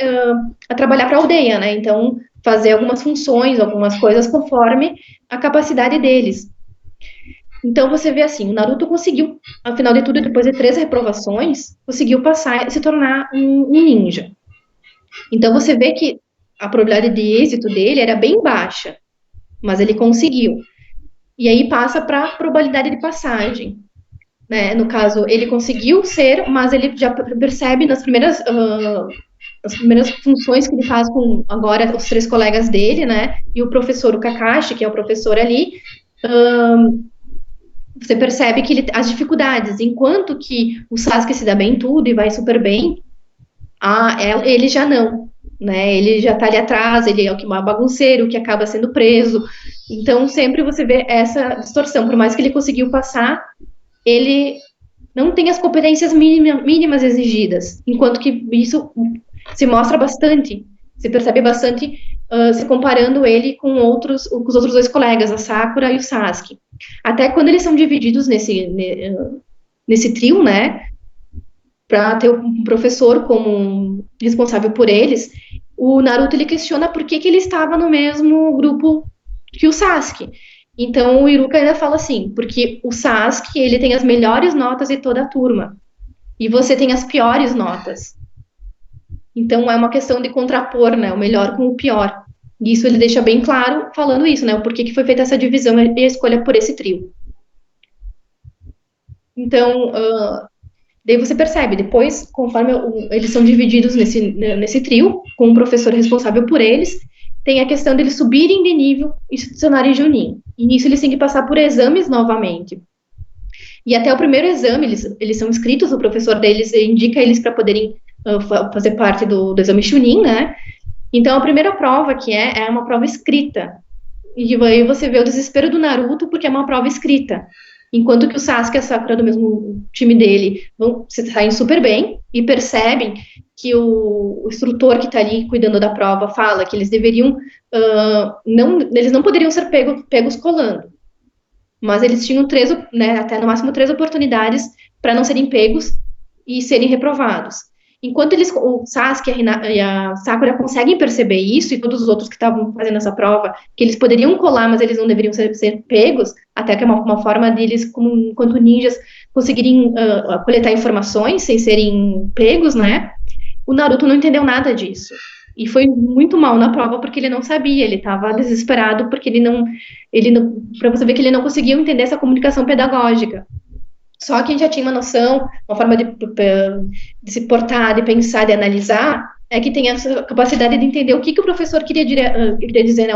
a trabalhar para a aldeia, né, então fazer algumas funções, algumas coisas conforme a capacidade deles. Então você vê assim, o Naruto conseguiu, afinal de tudo, depois de 3 reprovações, conseguiu passar e se tornar um ninja. Então você vê que a probabilidade de êxito dele era bem baixa, mas ele conseguiu. E aí passa para a probabilidade de passagem. Né? No caso, ele conseguiu ser, mas ele já percebe nas primeiras funções que ele faz com agora os 3 colegas dele, né? E o professor, o Kakashi, que é o professor ali, você percebe que as dificuldades, enquanto que o Sasuke se dá bem em tudo e vai super bem, ele já não, né? Ele já tá ali atrás, ele é o que mais bagunceiro, que acaba sendo preso. Então, sempre você vê essa distorção. Por mais que ele conseguiu passar, ele não tem as competências mínimas exigidas. Enquanto que isso se mostra bastante, se percebe bastante se comparando ele com os outros 2 colegas, a Sakura e o Sasuke. Até quando eles são divididos nesse trio, né? Para ter um professor como responsável por eles, o Naruto ele questiona por que ele estava no mesmo grupo que o Sasuke. Então o Iruka ainda fala assim, porque o Sasuke ele tem as melhores notas de toda a turma e você tem as piores notas. Então é uma questão de contrapor, né, o melhor com o pior. E isso ele deixa bem claro falando isso, né, o porquê que foi feita essa divisão e a escolha por esse trio. Então, daí você percebe, depois, conforme eles são divididos nesse trio, com um professor responsável por eles, tem a questão deles subirem de nível e se adicionarem Junin. E nisso eles têm que passar por exames novamente. E até o primeiro exame, eles são inscritos, o professor deles indica eles para poderem fazer parte do exame Chunin, né? Então, a primeira prova, que é uma prova escrita. E aí você vê o desespero do Naruto porque é uma prova escrita. Enquanto que o Sasuke e a Sakura do mesmo time dele vão se saem super bem e percebem que o instrutor que está ali cuidando da prova fala que eles deveriam eles não poderiam ser pegos colando, mas eles tinham né, até no máximo 3 oportunidades para não serem pegos e serem reprovados. Enquanto o Sasuke e a Sakura conseguem perceber isso, e todos os outros que estavam fazendo essa prova, que eles poderiam colar, mas eles não deveriam ser pegos, até que é uma forma deles, enquanto ninjas, conseguirem coletar informações sem serem pegos, né? O Naruto não entendeu nada disso. E foi muito mal na prova porque ele não sabia, ele estava desesperado porque para você ver que ele não conseguiu entender essa comunicação pedagógica. Só quem já tinha uma noção, uma forma de se portar, de pensar, de analisar, é que tem essa capacidade de entender o que o professor queria dizer, né,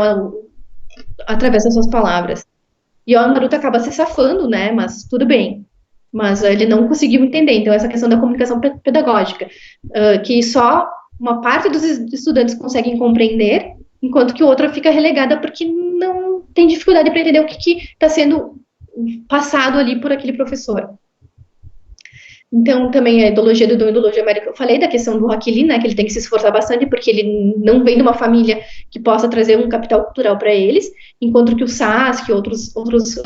através das suas palavras. E o Naruto acaba se safando, né, mas tudo bem. Mas ele não conseguiu entender. Então, essa questão da comunicação pedagógica, que só uma parte dos estudantes conseguem compreender, enquanto que outra fica relegada porque não tem dificuldade para entender o que está sendo passado ali por aquele professor. Então, também a ideologia do Dom e ideologia América, eu falei da questão do Rock Lee, né, que ele tem que se esforçar bastante, porque ele não vem de uma família que possa trazer um capital cultural para eles, enquanto que o Sasuke e outros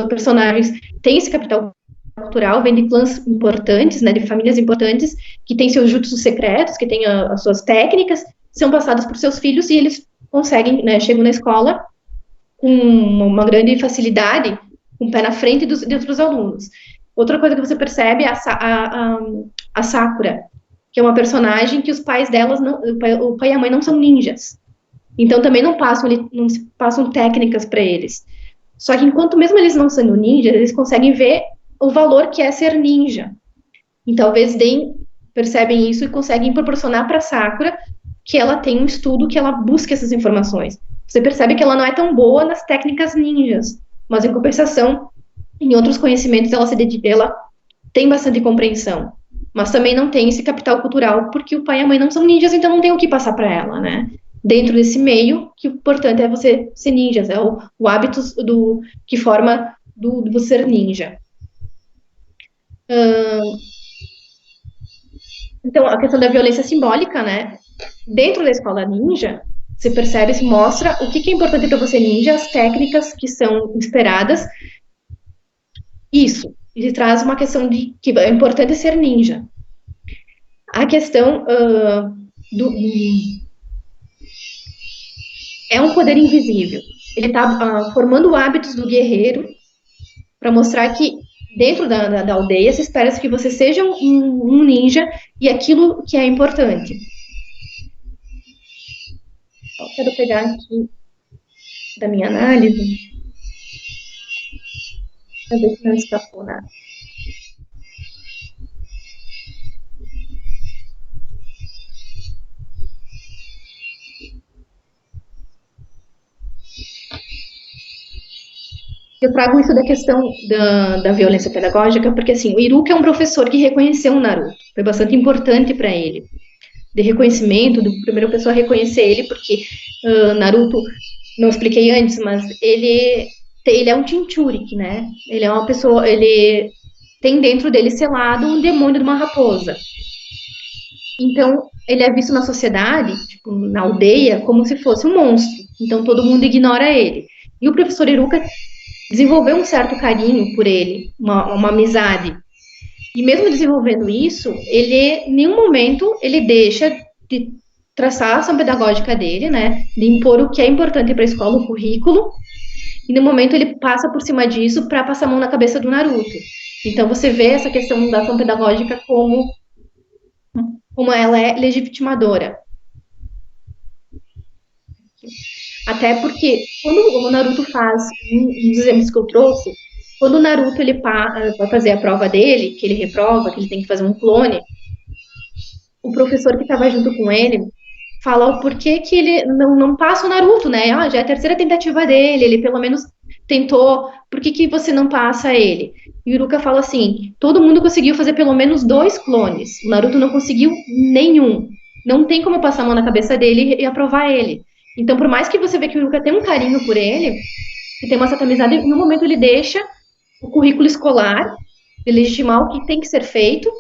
personagens têm esse capital cultural, vem de clãs importantes, né, de famílias importantes, que têm seus jutsus secretos, que têm as suas técnicas, são passadas por seus filhos, e eles conseguem, né, chegam na escola com uma grande facilidade, com o pé na frente de outros alunos. Outra coisa que você percebe é a Sakura, que é uma personagem que os pais delas, o pai e a mãe não são ninjas. Então também não passam técnicas para eles. Só que enquanto mesmo eles não sendo ninjas, eles conseguem ver o valor que é ser ninja. E talvez percebem isso e conseguem proporcionar para Sakura que ela tem um estudo, que ela busque essas informações. Você percebe que ela não é tão boa nas técnicas ninjas, mas em compensação, em outros conhecimentos ela tem bastante compreensão, mas também não tem esse capital cultural porque o pai e a mãe não são ninjas, então não tem o que passar para ela, né? Dentro desse meio, que o importante é você ser ninja, é o hábito que forma do você ser ninja. Então, a questão da violência simbólica, né? Dentro da escola ninja, você percebe, se mostra o que é importante para você ninja, as técnicas que são esperadas. Isso. Ele traz uma questão de que é importante ser ninja. A questão é um poder invisível. Ele está formando hábitos do guerreiro para mostrar que dentro da aldeia se espera que você seja um ninja e aquilo que é importante. Eu quero pegar aqui da minha análise para ver se não escapou nada. Eu trago isso da questão da violência pedagógica, porque assim, o Iruka é um professor que reconheceu o Naruto, foi bastante importante para ele, de reconhecimento, do primeiro pessoa a reconhecer ele, porque Naruto, não expliquei antes, mas ele é um Jinchuriki, né? Ele é uma pessoa, ele tem dentro dele selado um demônio de uma raposa. Então, ele é visto na sociedade, tipo, na aldeia, como se fosse um monstro. Então, todo mundo ignora ele. E o professor Iruka desenvolveu um certo carinho por ele, uma amizade. E mesmo desenvolvendo isso, ele, em nenhum momento, ele deixa de traçar a ação pedagógica dele, né, de impor o que é importante para a escola, o currículo, e no momento ele passa por cima disso para passar a mão na cabeça do Naruto. Então você vê essa questão da ação pedagógica como ela é legitimadora. Até porque, quando o Naruto faz um dos exemplos que eu trouxe, quando o Naruto ele vai fazer a prova dele, que ele reprova, que ele tem que fazer um clone, o professor que estava junto com ele fala o porquê que ele não passa o Naruto, né? Já é a terceira tentativa dele, ele pelo menos tentou, por que você não passa ele? E o Iruka fala assim, todo mundo conseguiu fazer pelo menos 2 clones, o Naruto não conseguiu nenhum. Não tem como eu passar a mão na cabeça dele e aprovar ele. Então, por mais que você vê que o Iruka tem um carinho por ele, que tem uma certa amizade, e no momento ele deixa o currículo escolar, de legitimar o que tem que ser feito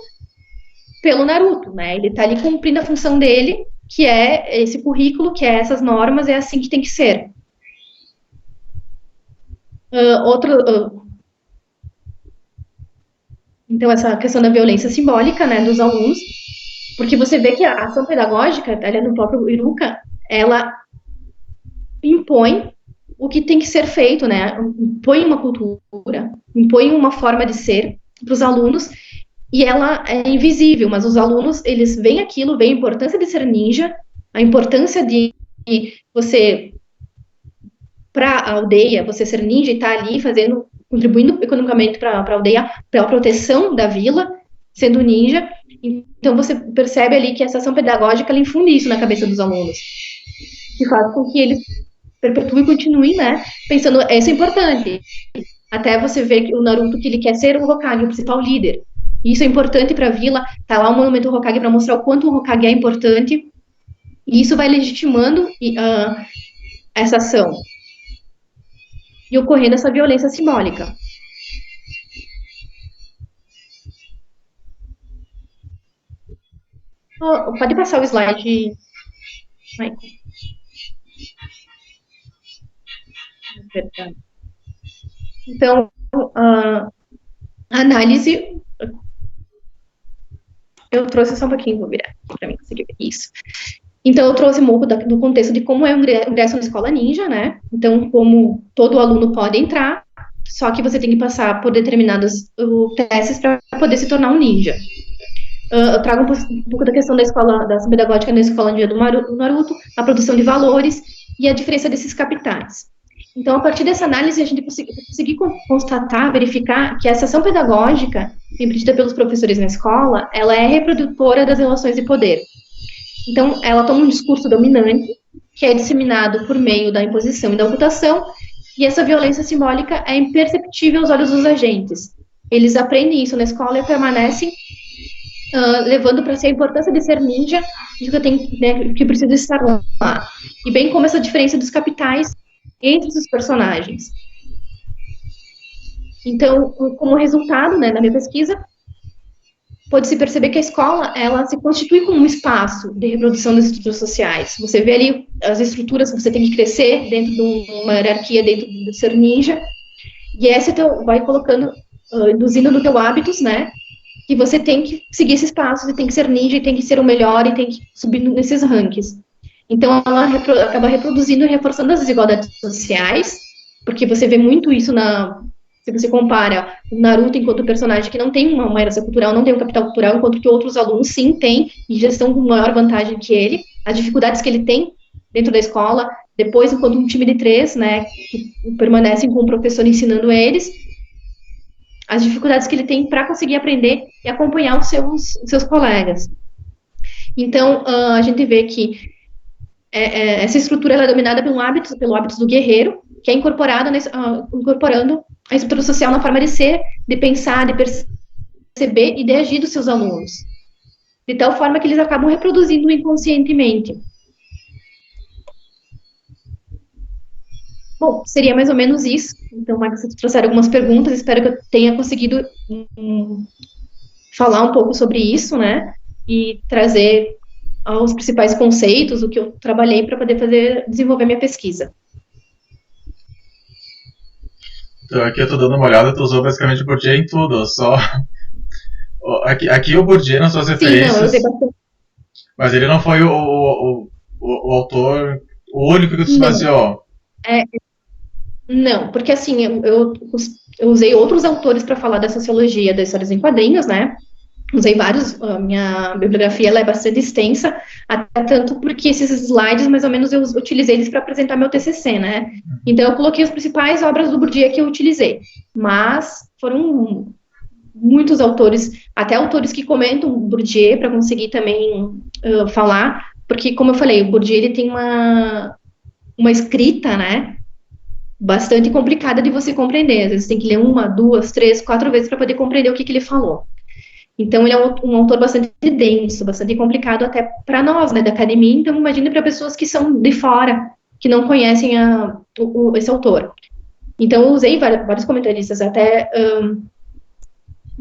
pelo Naruto, né? Ele tá ali cumprindo a função dele, que é esse currículo, que é essas normas, é assim que tem que ser. Então, essa questão da violência simbólica, né, dos alunos, porque você vê que a ação pedagógica, ela no próprio Iruka, ela impõe o que tem que ser feito, né? Impõe uma cultura, impõe uma forma de ser para os alunos, e ela é invisível, mas os alunos, eles veem aquilo, veem a importância de ser ninja, a importância de você, para a aldeia, você ser ninja e estar tá ali fazendo, contribuindo economicamente para a aldeia, para a proteção da vila, sendo ninja. Então você percebe ali que essa ação pedagógica, ela infunde isso na cabeça dos alunos, que faz com que eles perpetuem e continuem, né, pensando, isso é importante. Até você ver que o Naruto, que ele quer ser o Hokage, o principal líder. E isso é importante para a vila, tá lá o monumento ao Hokage para mostrar o quanto o Hokage é importante, e isso vai legitimando essa ação. E ocorrendo essa violência simbólica. Pode passar o slide, Michael. Então, a análise. Eu trouxe só um pouquinho, vou virar para mim conseguir ver isso. Então, eu trouxe um pouco do contexto de como é o ingresso na escola ninja, né? Então, como todo aluno pode entrar, só que você tem que passar por determinados testes para poder se tornar um ninja. Eu trago um pouco da questão da escola, da ação pedagógica na escola ninja do Naruto, a produção de valores e a diferença desses capitais. Então, a partir dessa análise, a gente conseguiu constatar, verificar que essa ação pedagógica, empreendida pelos professores na escola, ela é reprodutora das relações de poder. Então, ela toma um discurso dominante, que é disseminado por meio da imposição e da ocultação, e essa violência simbólica é imperceptível aos olhos dos agentes. Eles aprendem isso na escola e permanecem levando para si a importância de ser ninja, de que eu tenho, né, que preciso estar lá. E bem como essa diferença dos capitais entre os personagens. Então, como resultado, né, da minha pesquisa, pode-se perceber que a escola, ela se constitui como um espaço de reprodução das estruturas sociais. Você vê ali as estruturas que você tem que crescer dentro de uma hierarquia, dentro do ser ninja, e essa vai colocando, induzindo no teu hábitos, né, que você tem que seguir esses passos, e tem que ser ninja, e tem que ser o melhor, e tem que subir nesses rankings. Então, ela acaba reproduzindo e reforçando as desigualdades sociais, porque você vê muito isso se você compara o Naruto enquanto personagem que não tem uma herança cultural, não tem um capital cultural, enquanto que outros alunos sim têm, e já estão com maior vantagem que ele, as dificuldades que ele tem dentro da escola, depois, enquanto um time de 3, né, que permanecem com o professor ensinando eles, as dificuldades que ele tem para conseguir aprender e acompanhar os seus colegas. Então, a gente vê que essa estrutura ela é dominada pelo hábito do guerreiro, que é incorporando a estrutura social na forma de ser, de pensar, de perceber e de agir dos seus alunos. De tal forma que eles acabam reproduzindo inconscientemente. Bom, seria mais ou menos isso. Então, Max, vocês trouxeram algumas perguntas, espero que eu tenha conseguido falar um pouco sobre isso, né? E trazer os principais conceitos, o que eu trabalhei para poder desenvolver minha pesquisa. Então, aqui eu estou dando uma olhada, tu usou basicamente o Bourdieu em tudo, só... Aqui o Bourdieu nas suas referências... Sim, não, eu usei bastante. Mas ele não foi o autor, o único que tu se baseou. Não, porque assim, eu usei outros autores para falar da sociologia das histórias em quadrinhos, né? Usei vários, a minha bibliografia ela é bastante extensa, até tanto porque esses slides, mais ou menos, eu utilizei eles para apresentar meu TCC, né? Então, eu coloquei as principais obras do Bourdieu que eu utilizei, mas foram muitos autores, até autores que comentam Bourdieu, para conseguir também falar, porque, como eu falei, o Bourdieu ele tem uma escrita, né? Bastante complicada de você compreender. Às vezes tem que ler 1, 2, 3, 4 vezes para poder compreender o que ele falou. Então, ele é um autor bastante denso, bastante complicado até para nós, né, da academia. Então, imagine para pessoas que são de fora, que não conhecem esse autor. Então, eu usei vários comentaristas até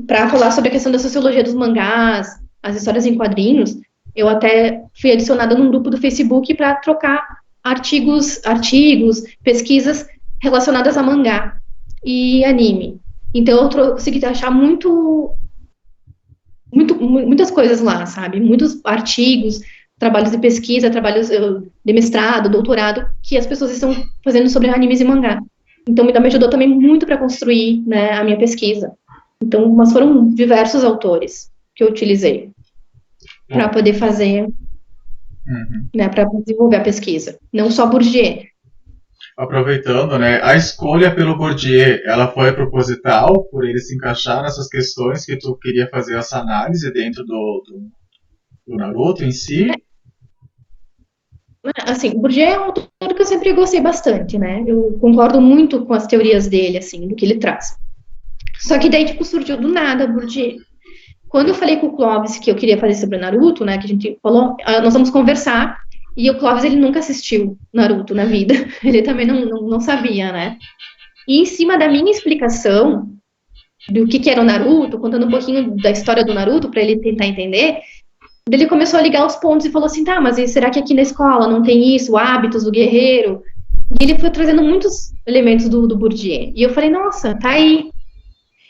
para falar sobre a questão da sociologia dos mangás, as histórias em quadrinhos. Eu até fui adicionada num grupo do Facebook para trocar artigos, pesquisas relacionadas a mangá e anime. Então, eu consegui achar muitas coisas lá, sabe? Muitos artigos, trabalhos de pesquisa, trabalhos de mestrado, doutorado, que as pessoas estão fazendo sobre animes e mangá. Então, me ajudou também muito para construir, né, a minha pesquisa. Então, mas foram diversos autores que eu utilizei para poder fazer, né, para desenvolver a pesquisa. Não só Bourdieu. Aproveitando, né, a escolha pelo Bourdieu, ela foi proposital, por ele se encaixar nessas questões que tu queria fazer essa análise dentro do Naruto em si? Assim, Bourdieu é um autor que eu sempre gostei bastante, né? Eu concordo muito com as teorias dele, assim, do que ele traz. Só que daí, tipo, surgiu do nada Bourdieu. Quando eu falei com o Clóvis que eu queria fazer sobre Naruto, né, que a gente falou, nós vamos conversar, e o Clóvis, ele nunca assistiu Naruto na vida, ele também não sabia, né? E em cima da minha explicação do que era o Naruto, contando um pouquinho da história do Naruto, para ele tentar entender, ele começou a ligar os pontos e falou assim, tá, mas será que aqui na escola não tem isso, hábitos do guerreiro? E ele foi trazendo muitos elementos do Bourdieu. E eu falei, nossa, tá aí.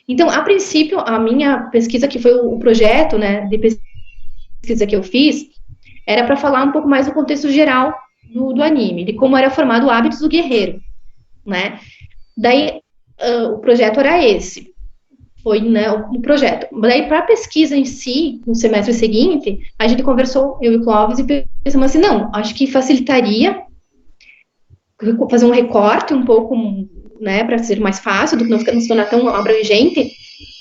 Então, a princípio, a minha pesquisa, que foi o projeto, né, de pesquisa que eu fiz, era para falar um pouco mais do contexto geral do anime, de como era formado o hábitos do guerreiro, né? Daí, o projeto era esse. Foi, né, o projeto. Daí, para a pesquisa em si, no semestre seguinte, a gente conversou, eu e o Clóvis, e pensamos assim, não, acho que facilitaria fazer um recorte um pouco, né, para ser mais fácil, do que não se tornar tão abrangente,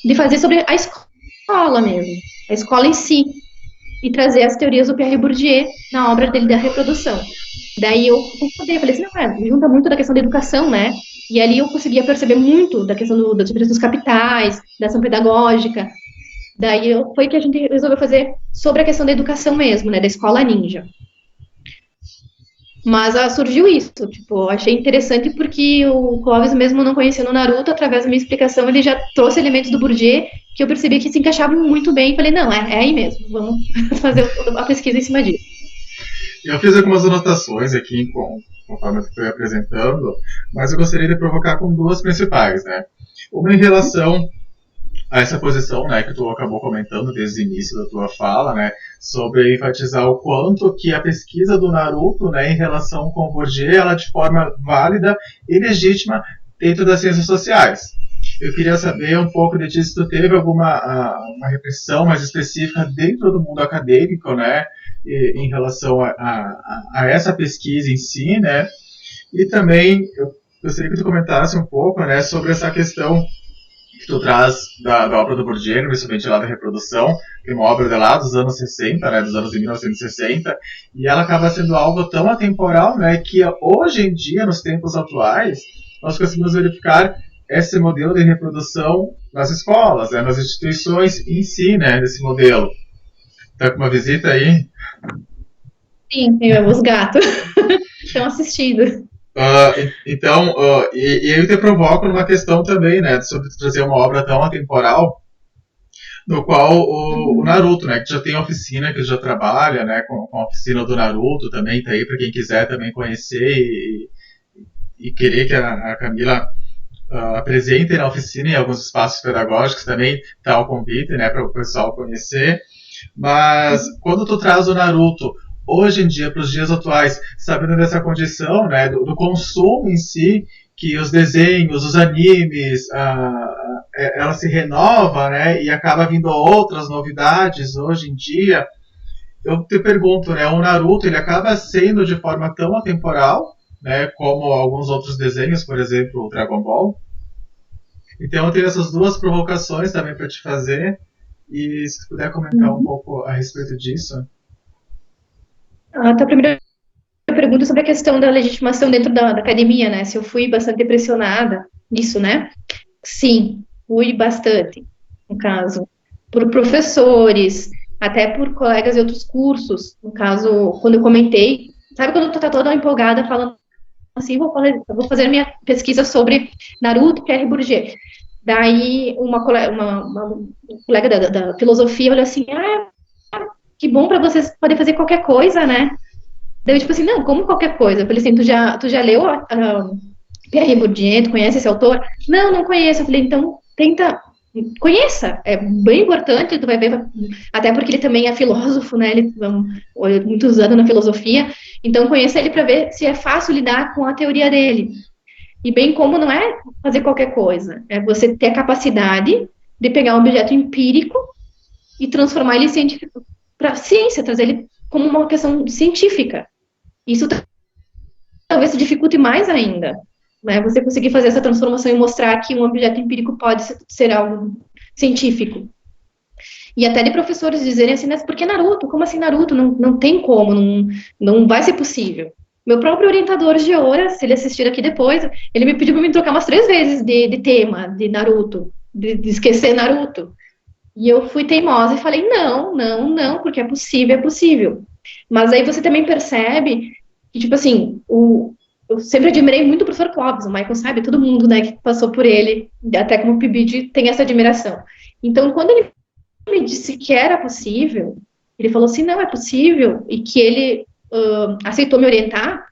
de fazer sobre a escola mesmo, a escola em si, e trazer as teorias do Pierre Bourdieu na obra dele da reprodução. Daí eu concordei, falei assim, não, junta muito da questão da educação, né, e ali eu conseguia perceber muito da questão da diferença dos capitais, da ação pedagógica. Daí foi que a gente resolveu fazer sobre a questão da educação mesmo, né, da escola ninja. Mas surgiu isso, tipo, achei interessante porque o Clóvis, mesmo não conhecendo o Naruto, através da minha explicação, ele já trouxe elementos do Bourdieu que eu percebi que se encaixavam muito bem, e falei, não, é aí mesmo, vamos fazer a pesquisa em cima disso. Eu fiz algumas anotações aqui conforme eu fui apresentando, mas eu gostaria de provocar com duas principais, né? Uma em relação a essa posição, né, que tu acabou comentando desde o início da tua fala, né, sobre enfatizar o quanto que a pesquisa do Naruto, né, em relação com o Bourdieu, ela de forma válida e legítima dentro das ciências sociais. Eu queria saber um pouco de ti se tu teve alguma uma reflexão mais específica dentro do mundo acadêmico, né, em relação a essa pesquisa em si, né, e também eu gostaria que tu comentasse um pouco, né, sobre essa questão que tu traz da obra do Bourdieu, principalmente lá da reprodução, que é uma obra de lá dos anos 60, né, dos anos de 1960, e ela acaba sendo algo tão atemporal, né, que hoje em dia, nos tempos atuais, nós conseguimos verificar esse modelo de reprodução nas escolas, né, nas instituições em si, né, desse modelo. Tá com uma visita aí? Sim, os gatos estão assistindo. Então, e eu te provoco numa questão também, né, sobre trazer uma obra tão atemporal, no qual o Naruto, né, que já tem oficina, que já trabalha, né, com a oficina do Naruto também, tá aí para quem quiser também conhecer e querer que a Camila apresente na oficina em alguns espaços pedagógicos também, tá o convite, né, para o pessoal conhecer. Mas quando tu traz o Naruto hoje em dia, para os dias atuais, sabendo dessa condição, né, do consumo em si, que os desenhos, os animes, ela se renova, né, e acaba vindo outras novidades hoje em dia. Eu te pergunto, né, o Naruto ele acaba sendo de forma tão atemporal, né, como alguns outros desenhos, por exemplo, o Dragon Ball. Então eu tenho essas duas provocações também para te fazer, e se puder comentar um pouco a respeito disso. Então, a primeira pergunta sobre a questão da legitimação dentro da academia, né? Se eu fui bastante pressionada nisso, né? Sim, fui bastante, no caso, por professores, até por colegas de outros cursos. No caso, quando eu comentei, sabe quando tu tá toda empolgada falando assim, vou fazer minha pesquisa sobre Naruto, Pierre Bourdieu. Daí uma colega da filosofia olhou assim, que bom para vocês poderem fazer qualquer coisa, né? Daí eu, tipo assim, não, como qualquer coisa? Eu falei assim, tu já leu Pierre Bourdieu, tu conhece esse autor? Não, não conheço. Eu falei, então, tenta, conheça, é bem importante, tu vai ver, até porque ele também é filósofo, né, ele muitos anos na filosofia, então conheça ele para ver se é fácil lidar com a teoria dele. E bem como não é fazer qualquer coisa, é você ter a capacidade de pegar um objeto empírico e transformar ele científico para a ciência, trazer ele como uma questão científica. Isso talvez se dificulte mais ainda, né? Você conseguir fazer essa transformação e mostrar que um objeto empírico pode ser algo científico. E até de professores dizerem assim, mas por que Naruto? Como assim Naruto? Não tem como, não vai ser possível. Meu próprio orientador de Ora, se ele assistir aqui depois, ele me pediu para me trocar umas 3 vezes de tema de Naruto, de esquecer Naruto. E eu fui teimosa e falei, não, porque é possível, é possível. Mas aí você também percebe que, tipo assim, eu sempre admirei muito o professor Clóvis, o Michael sabe, todo mundo, né, que passou por ele, até como PIBID, tem essa admiração. Então, quando ele me disse que era possível, ele falou assim, não, é possível, e que ele aceitou me orientar,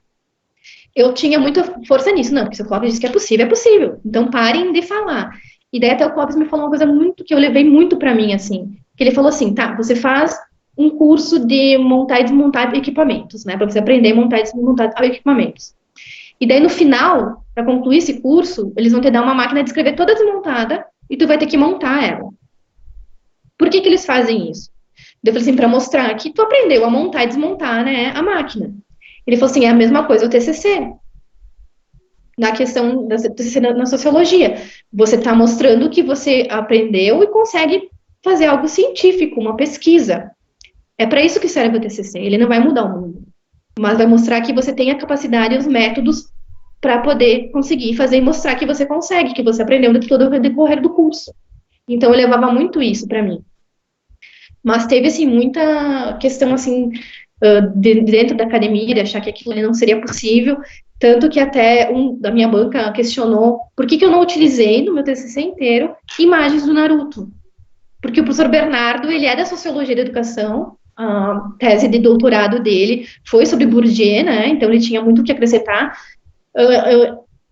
eu tinha muita força nisso, não, porque se o Clóvis disse que é possível, então parem de falar. E daí até o Clóvis me falou uma coisa muito, que eu levei muito para mim, assim, que ele falou assim, tá, você faz um curso de montar e desmontar equipamentos, né, para você aprender a montar e desmontar equipamentos. E daí no final, para concluir esse curso, eles vão te dar uma máquina de escrever toda desmontada e tu vai ter que montar ela. Por que eles fazem isso? Eu falei assim, para mostrar que tu aprendeu a montar e desmontar, né, a máquina. Ele falou assim, é a mesma coisa o TCC. Na questão da TCC na sociologia. Você está mostrando que você aprendeu e consegue fazer algo científico, uma pesquisa. É para isso que serve o TCC. Ele não vai mudar o mundo, mas vai mostrar que você tem a capacidade e os métodos para poder conseguir fazer e mostrar que você consegue, que você aprendeu de todo o decorrer do curso. Então, eu levava muito isso para mim. Mas teve, assim, muita questão, assim, dentro da academia, de achar que aquilo não seria possível, tanto que até da minha banca questionou por que eu não utilizei no meu TCC inteiro imagens do Naruto. Porque o professor Bernardo, ele é da Sociologia da Educação, a tese de doutorado dele foi sobre Bourdieu, né, então ele tinha muito o que acrescentar,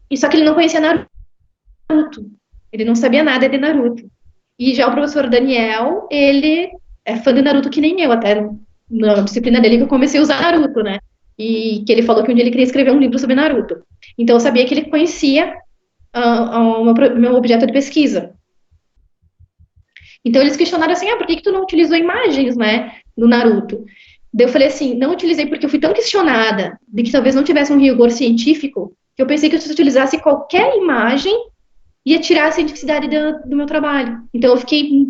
e só que ele não conhecia Naruto, ele não sabia nada de Naruto. E já o professor Daniel, ele é fã de Naruto que nem eu, até na disciplina dele que eu comecei a usar Naruto, né? E que ele falou que um dia ele queria escrever um livro sobre Naruto. Então eu sabia que ele conhecia o meu objeto de pesquisa. Então eles questionaram assim, por que tu não utilizou imagens, né, do Naruto? Daí eu falei assim, não utilizei porque eu fui tão questionada de que talvez não tivesse um rigor científico, que eu pensei que se eu utilizasse qualquer imagem, ia tirar a cientificidade do meu trabalho. Então eu fiquei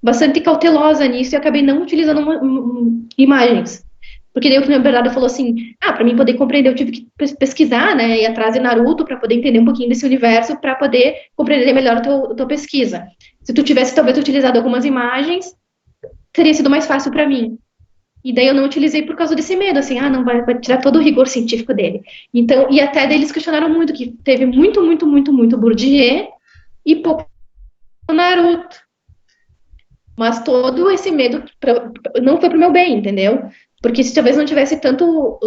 bastante cautelosa nisso e acabei não utilizando imagens. Porque daí o meu Bernardo falou assim, para mim poder compreender, eu tive que pesquisar, né, ir atrás de Naruto para poder entender um pouquinho desse universo, para poder compreender melhor a tua pesquisa. Se tu tivesse talvez utilizado algumas imagens, teria sido mais fácil para mim. E daí eu não utilizei por causa desse medo, assim, não vai tirar todo o rigor científico dele. Então, e até eles questionaram muito, que teve muito Bourdieu e pouco Naruto. Mas todo esse medo não foi pro meu bem, entendeu? Porque se talvez não tivesse tanto,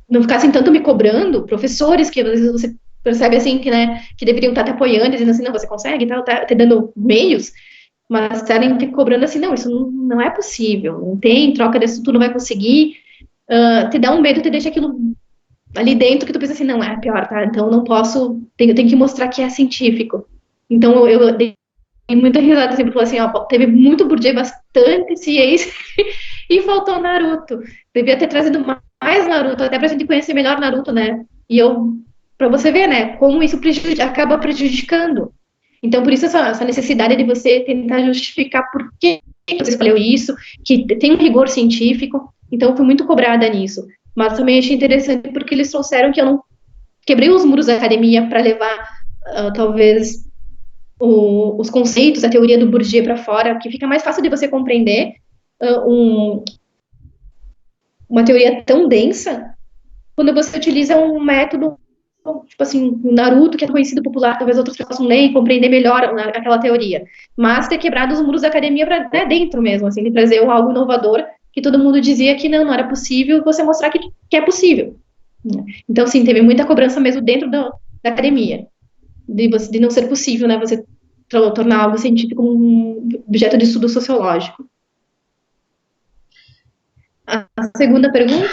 não ficassem tanto me cobrando, professores que às vezes você percebe assim que, né, que deveriam estar te apoiando, dizendo assim, não, você consegue, tá te dando meios, mas estarem te cobrando assim, não, isso não é possível, não tem troca disso, tu não vai conseguir, te dá um medo, te deixa aquilo ali dentro que tu pensa assim, não, é pior, tá? Então eu não posso, tenho que mostrar que é científico. Então eu dei muita risada, sempre falou assim, teve muito Bourdieu, bastante ciência, e faltou Naruto. Devia ter trazido mais Naruto, até pra gente conhecer melhor Naruto, né? E pra você ver, né, como isso acaba prejudicando. Então, por isso essa necessidade de você tentar justificar por que você escolheu isso, que tem um rigor científico. Então, eu fui muito cobrada nisso. Mas também achei interessante porque eles trouxeram que eu não quebrei os muros da academia para levar, talvez, os conceitos, a teoria do Bourdieu para fora, que fica mais fácil de você compreender uma teoria tão densa quando você utiliza um método, tipo assim, o Naruto, que é conhecido popular, talvez outras pessoas possam ler e compreender melhor aquela teoria, mas ter quebrado os muros da academia para, né, dentro mesmo, assim, de trazer algo inovador que todo mundo dizia que não era possível, você mostrar que é possível. Né? Então, sim, teve muita cobrança mesmo dentro da academia, de não ser possível, né, você tornar algo científico um objeto de estudo sociológico. A segunda pergunta?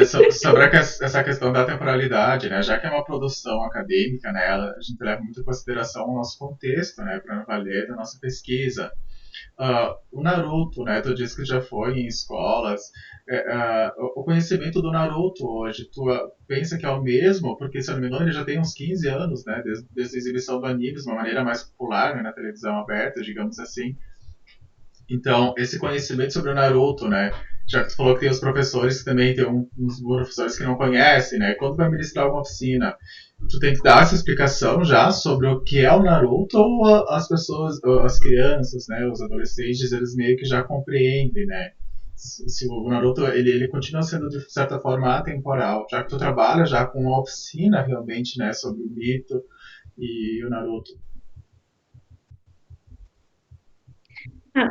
Sobre essa questão da temporalidade, né? Já que é uma produção acadêmica, né, a gente leva muito em consideração o nosso contexto, né, para valer da nossa pesquisa. O Naruto, né, tu disse que já foi em escolas. O conhecimento do Naruto hoje, tu pensa que é o mesmo? Porque, se eu não me engano, ele já tem uns 15 anos, né, desde a exibição do anime, de uma maneira mais popular, né, na televisão aberta, digamos assim. Então, esse conhecimento sobre o Naruto, né? Já que tu falou que tem os professores que também tem uns professores que não conhecem, né? Quando vai ministrar uma oficina, tu tem que dar essa explicação já sobre o que é o Naruto ou as pessoas, as crianças, né? Os adolescentes, eles meio que já compreendem, né? Se o Naruto, ele continua sendo de certa forma atemporal, já que tu trabalha já com uma oficina realmente, né? Sobre o mito e o Naruto.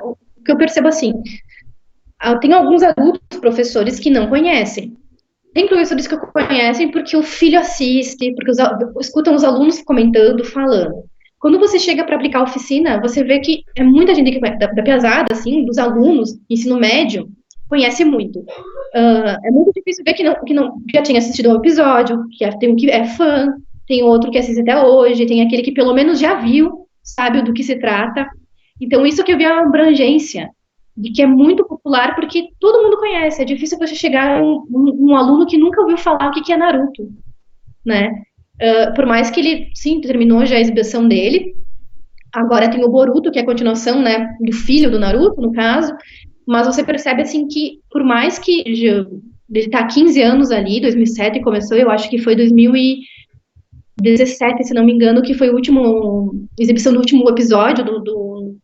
O que eu percebo assim, tem alguns adultos professores que não conhecem. Tem professores que conhecem porque o filho assiste, porque escutam os alunos comentando, falando. Quando você chega para aplicar a oficina, você vê que é muita gente que, da pesada, assim, dos alunos, ensino médio, conhece muito. É muito difícil ver que não já tinha assistido ao episódio, tem um que é fã, tem outro que assiste até hoje, tem aquele que pelo menos já viu, sabe do que se trata. Então, isso que eu vi a abrangência, de que é muito popular, porque todo mundo conhece. É difícil você chegar a um aluno que nunca ouviu falar o que é Naruto, né? Por mais que ele, sim, terminou já a exibição dele, agora tem o Boruto, que é a continuação, né, do filho do Naruto, no caso, mas você percebe, assim, que por mais que ele tá há 15 anos ali, 2007 começou, eu acho que foi 2017, se não me engano, que foi a exibição do último episódio do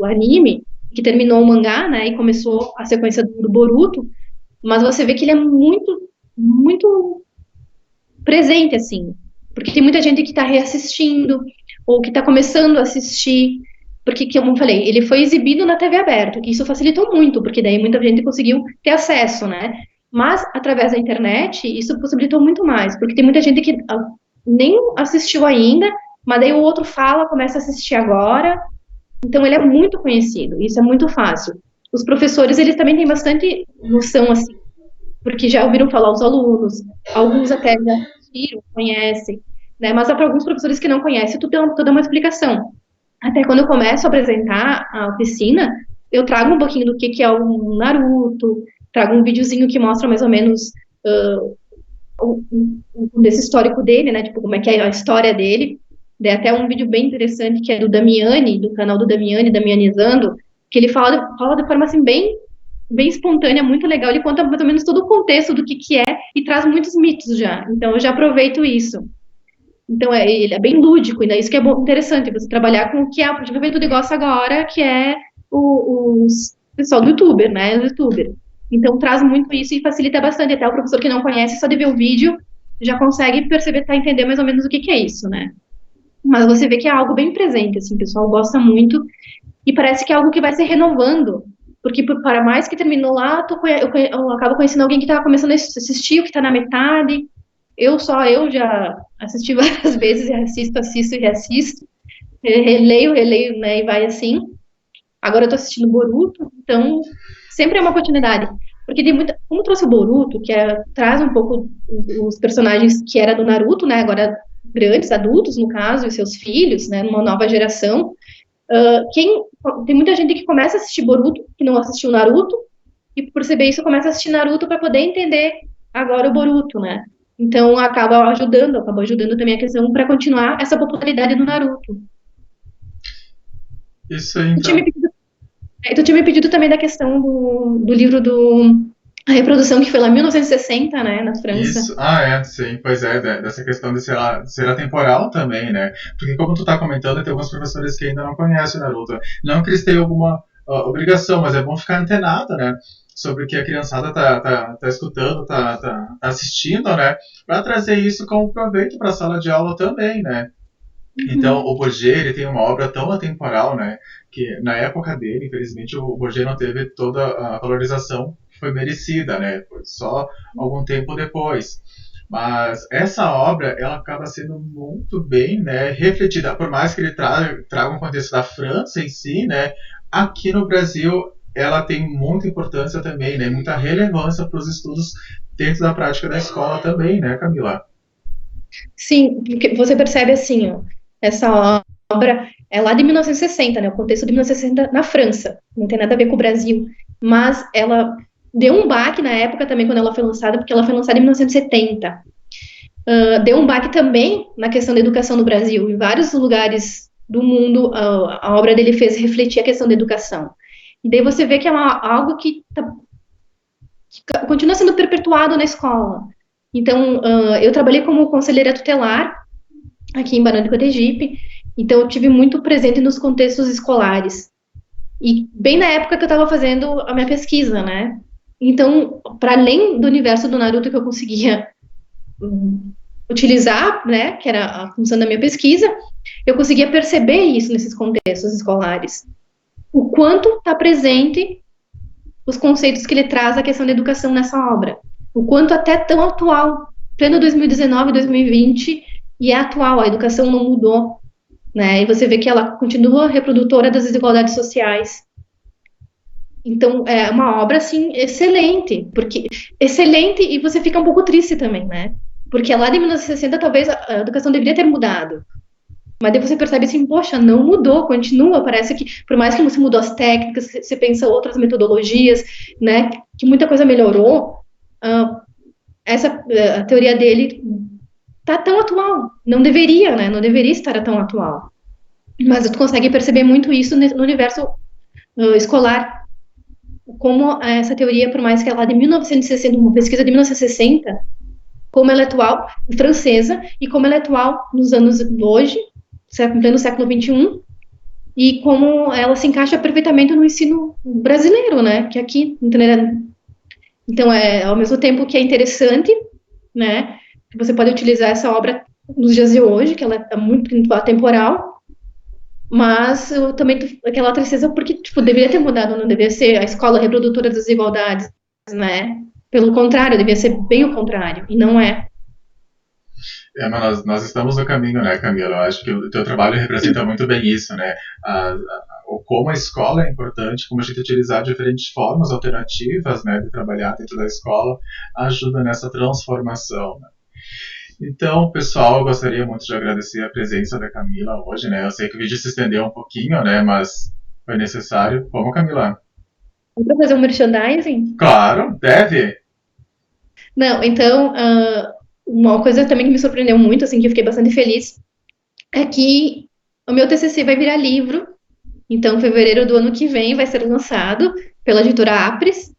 anime, que terminou o mangá, né, e começou a sequência do Boruto, mas você vê que ele é muito, muito presente, assim, porque tem muita gente que está reassistindo, ou que está começando a assistir, porque, como eu falei, ele foi exibido na TV aberta, que isso facilitou muito, porque daí muita gente conseguiu ter acesso, né, mas através da internet, isso possibilitou muito mais, porque tem muita gente que nem assistiu ainda, mas daí o outro fala, começa a assistir agora, então ele é muito conhecido, isso é muito fácil. Os professores, eles também têm bastante noção, assim, porque já ouviram falar os alunos, alguns até já assistiram, conhecem, né? Mas há para alguns professores que não conhecem, tu dá uma explicação. Até quando eu começo a apresentar a oficina, eu trago um pouquinho do que é o Naruto, trago um videozinho que mostra mais ou menos desse histórico dele, né? Tipo, como é que é a história dele. Tem até um vídeo bem interessante que é do Damiani, do canal do Damiani, Damianizando, que ele fala de forma assim bem espontânea, muito legal. Ele conta mais ou menos todo o contexto do que é e traz muitos mitos já. Então eu já aproveito isso. Então ele é bem lúdico, e é isso que é bom, interessante, você trabalhar com o que é a juventude gosta agora, que é o pessoal do youtuber, né? O youtuber. Então traz muito isso e facilita bastante. Até o professor que não conhece, só de ver o vídeo, já consegue perceber, tá, entender mais ou menos o que é isso, né? Mas você vê que é algo bem presente, assim, o pessoal gosta muito e parece que é algo que vai se renovando, porque para mais que terminou lá, eu acabo conhecendo alguém que estava começando a assistir, o que está na metade. Eu já assisti várias vezes, assisto e reassisto, releio, né, e vai assim. Agora eu tô assistindo Boruto, então sempre é uma continuidade. Porque tem muita. Como trouxe o Boruto, traz um pouco os personagens que era do Naruto, né? Agora grandes, adultos, no caso, e seus filhos, né? Numa nova geração. Tem muita gente que começa a assistir Boruto, que não assistiu Naruto, e por perceber isso começa a assistir Naruto para poder entender agora o Boruto, né? Então acaba ajudando também a questão para continuar essa popularidade do Naruto. Isso aí, então. Tu tinha me pedido também da questão do livro A Reprodução, que foi lá em 1960, né, na França. Isso, sim, pois é, dessa questão de ser atemporal também, né? Porque como tu tá comentando, tem alguns professores que ainda não conhecem o Naruto. Não que eles tenham obrigação, mas é bom ficar antenado, né? Sobre o que a criançada tá escutando, tá assistindo, né? Para trazer isso como proveito para a sala de aula também, né? Então, o Bourget, ele tem uma obra tão atemporal, né, que na época dele, infelizmente, o Bourget não teve toda a valorização que foi merecida, né, foi só algum tempo depois. Mas essa obra, ela acaba sendo muito bem, né, refletida, por mais que ele traga um contexto da França em si, né, aqui no Brasil ela tem muita importância também, né, muita relevância para os estudos dentro da prática da escola também, né, Camila? Sim, porque você percebe assim, ó, essa obra é lá de 1960, né? O contexto de 1960 na França, não tem nada a ver com o Brasil, mas ela deu um baque na época também quando ela foi lançada, porque ela foi lançada em 1970. Deu um baque também na questão da educação no Brasil. Em vários lugares do mundo, a obra dele fez refletir a questão da educação. E daí você vê que é algo que continua sendo perpetuado na escola. Então, eu trabalhei como conselheira tutelar aqui em Barão de Cotegipe, então eu tive muito presente nos contextos escolares. E bem na época que eu estava fazendo a minha pesquisa, né? Então, para além do universo do Naruto que eu conseguia utilizar, né, que era a função da minha pesquisa, eu conseguia perceber isso nesses contextos escolares. O quanto está presente os conceitos que ele traz à questão da educação nessa obra. O quanto até tão atual, pleno 2019, 2020, e é atual, a educação não mudou, né? E você vê que ela continua reprodutora das desigualdades sociais. Então, é uma obra, assim, excelente, porque excelente e você fica um pouco triste também, né? Porque lá de 1960, talvez a educação deveria ter mudado. Mas daí você percebe assim, poxa, não mudou, continua, parece que, por mais que você mudou as técnicas, você pensa outras metodologias, né, que muita coisa melhorou, a teoria dele tá tão atual, não deveria, né, não deveria estar tão atual. Mas tu consegue perceber muito isso no universo escolar, como essa teoria, por mais que ela é de 1960, uma pesquisa de 1960, como ela é atual, francesa, e como ela é atual nos anos de hoje, em pleno século XXI, e como ela se encaixa perfeitamente no ensino brasileiro, né, que aqui, então, ao mesmo tempo que é interessante, né, que você pode utilizar essa obra nos dias de hoje, que ela é muito atemporal, mas eu também aquela tristeza porque, tipo, deveria ter mudado, não deveria ser a escola reprodutora das desigualdades, né, pelo contrário, devia ser bem o contrário, e não é. Mas nós estamos no caminho, né, Camila? Eu acho que o teu trabalho representa muito bem isso, né? Como a escola é importante, como a gente utilizar diferentes formas alternativas, né, de trabalhar dentro da escola, ajuda nessa transformação, né? Então, pessoal, eu gostaria muito de agradecer a presença da Camila hoje, né? Eu sei que o vídeo se estendeu um pouquinho, né, mas foi necessário. Vamos, Camila? Vamos fazer um merchandising? Claro, deve! Não, então, uma coisa também que me surpreendeu muito, assim, que eu fiquei bastante feliz, é que o meu TCC vai virar livro. Então, em fevereiro do ano que vem vai ser lançado pela editora Apres,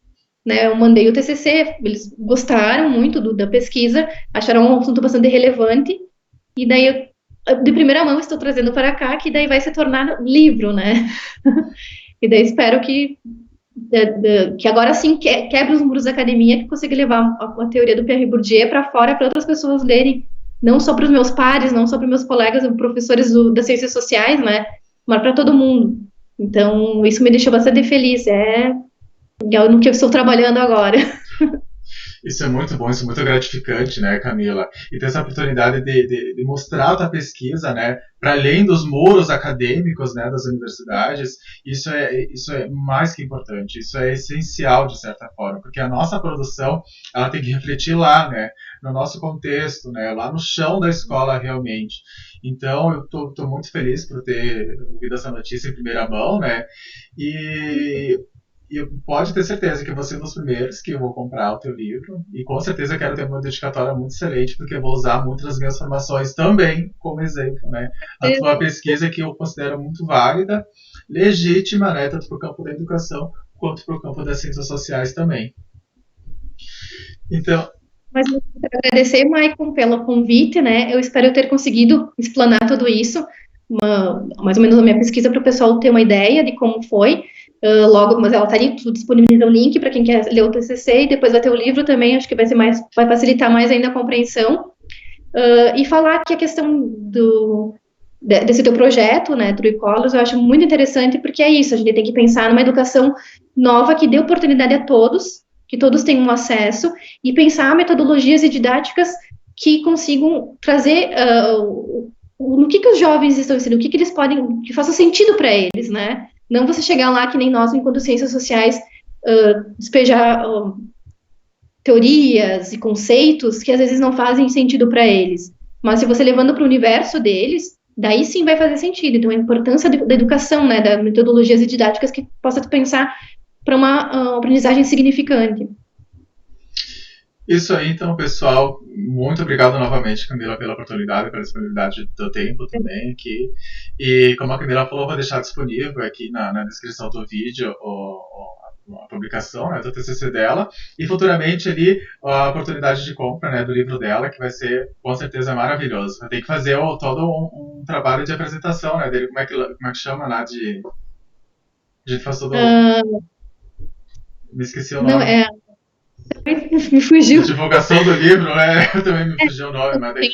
né? Eu mandei o TCC, eles gostaram muito da pesquisa, acharam um assunto bastante relevante, e daí eu, de primeira mão, estou trazendo para cá, que daí vai se tornar livro, né? E daí espero que agora sim quebre os muros da academia, que consiga levar a teoria do Pierre Bourdieu para fora para outras pessoas lerem, não só para os meus pares, não só para os meus colegas, professores das ciências sociais, né, mas para todo mundo. Então, isso me deixou bastante feliz, é no que eu estou trabalhando agora. Isso é muito bom, isso é muito gratificante, né, Camila? E ter essa oportunidade de mostrar a tua pesquisa, né, para além dos muros acadêmicos, né, das universidades, isso é mais que importante, isso é essencial, de certa forma, porque a nossa produção, ela tem que refletir lá, né, no nosso contexto, né, lá no chão da escola, realmente. Então, eu tô muito feliz por ter ouvido essa notícia em primeira mão, né, e pode ter certeza que eu vou ser um dos primeiros que eu vou comprar o teu livro. E com certeza eu quero ter uma dedicatória muito excelente, porque eu vou usar muitas das minhas formações também como exemplo, né? A tua pesquisa que eu considero muito válida, legítima, né? Tanto para o campo da educação quanto para o campo das ciências sociais também. Então... Mas eu quero agradecer, Maicon, pelo convite, né? Eu espero ter conseguido explanar tudo isso, mais ou menos a minha pesquisa, para o pessoal ter uma ideia de como foi. logo, mas ela está ali, tu disponibiliza o link para quem quer ler o TCC, e depois vai ter o livro também, acho que vai facilitar mais ainda a compreensão. E falar que a questão desse teu projeto, né, True Colors, eu acho muito interessante, porque é isso, a gente tem que pensar numa educação nova que dê oportunidade a todos, que todos tenham acesso, e pensar metodologias e didáticas que consigam trazer no que os jovens estão ensinando, o que eles podem, que faça sentido para eles, né? Não você chegar lá que nem nós, enquanto ciências sociais, despejar teorias e conceitos que às vezes não fazem sentido para eles. Mas se você levando para o universo deles, daí sim vai fazer sentido. Então, a importância da educação, né, das metodologias e didáticas que possa pensar para uma aprendizagem significante. Isso aí, então, pessoal. Muito obrigado novamente, Camila, pela oportunidade, pela disponibilidade do tempo também aqui. E como a Camila falou, vou deixar disponível aqui na descrição do vídeo a publicação, né, do TCC dela, e futuramente ali a oportunidade de compra, né, do livro dela, que vai ser com certeza maravilhoso. Vai ter que fazer todo um trabalho de apresentação, né, dele, como é que chama lá, a gente faz todo... Me esqueci o nome. Não, me fugiu. A divulgação do livro, eu também me fugiu o nome, mas daqui...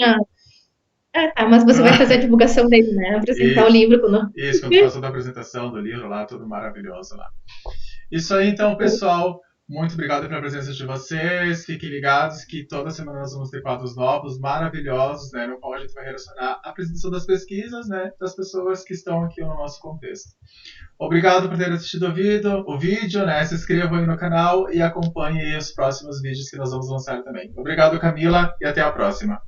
Tá, mas você vai fazer a divulgação dele, né? Apresentar o livro. Isso, quando faz toda a apresentação do livro lá, tudo maravilhoso lá. Isso aí, então, pessoal. Muito obrigado pela presença de vocês. Fiquem ligados que toda semana nós vamos ter quadros novos, maravilhosos, né? No qual a gente vai relacionar a apresentação das pesquisas, né? Das pessoas que estão aqui no nosso contexto. Obrigado por ter assistido o vídeo, né? Se inscrevam aí no canal e acompanhem os próximos vídeos que nós vamos lançar também. Obrigado, Camila, e até a próxima.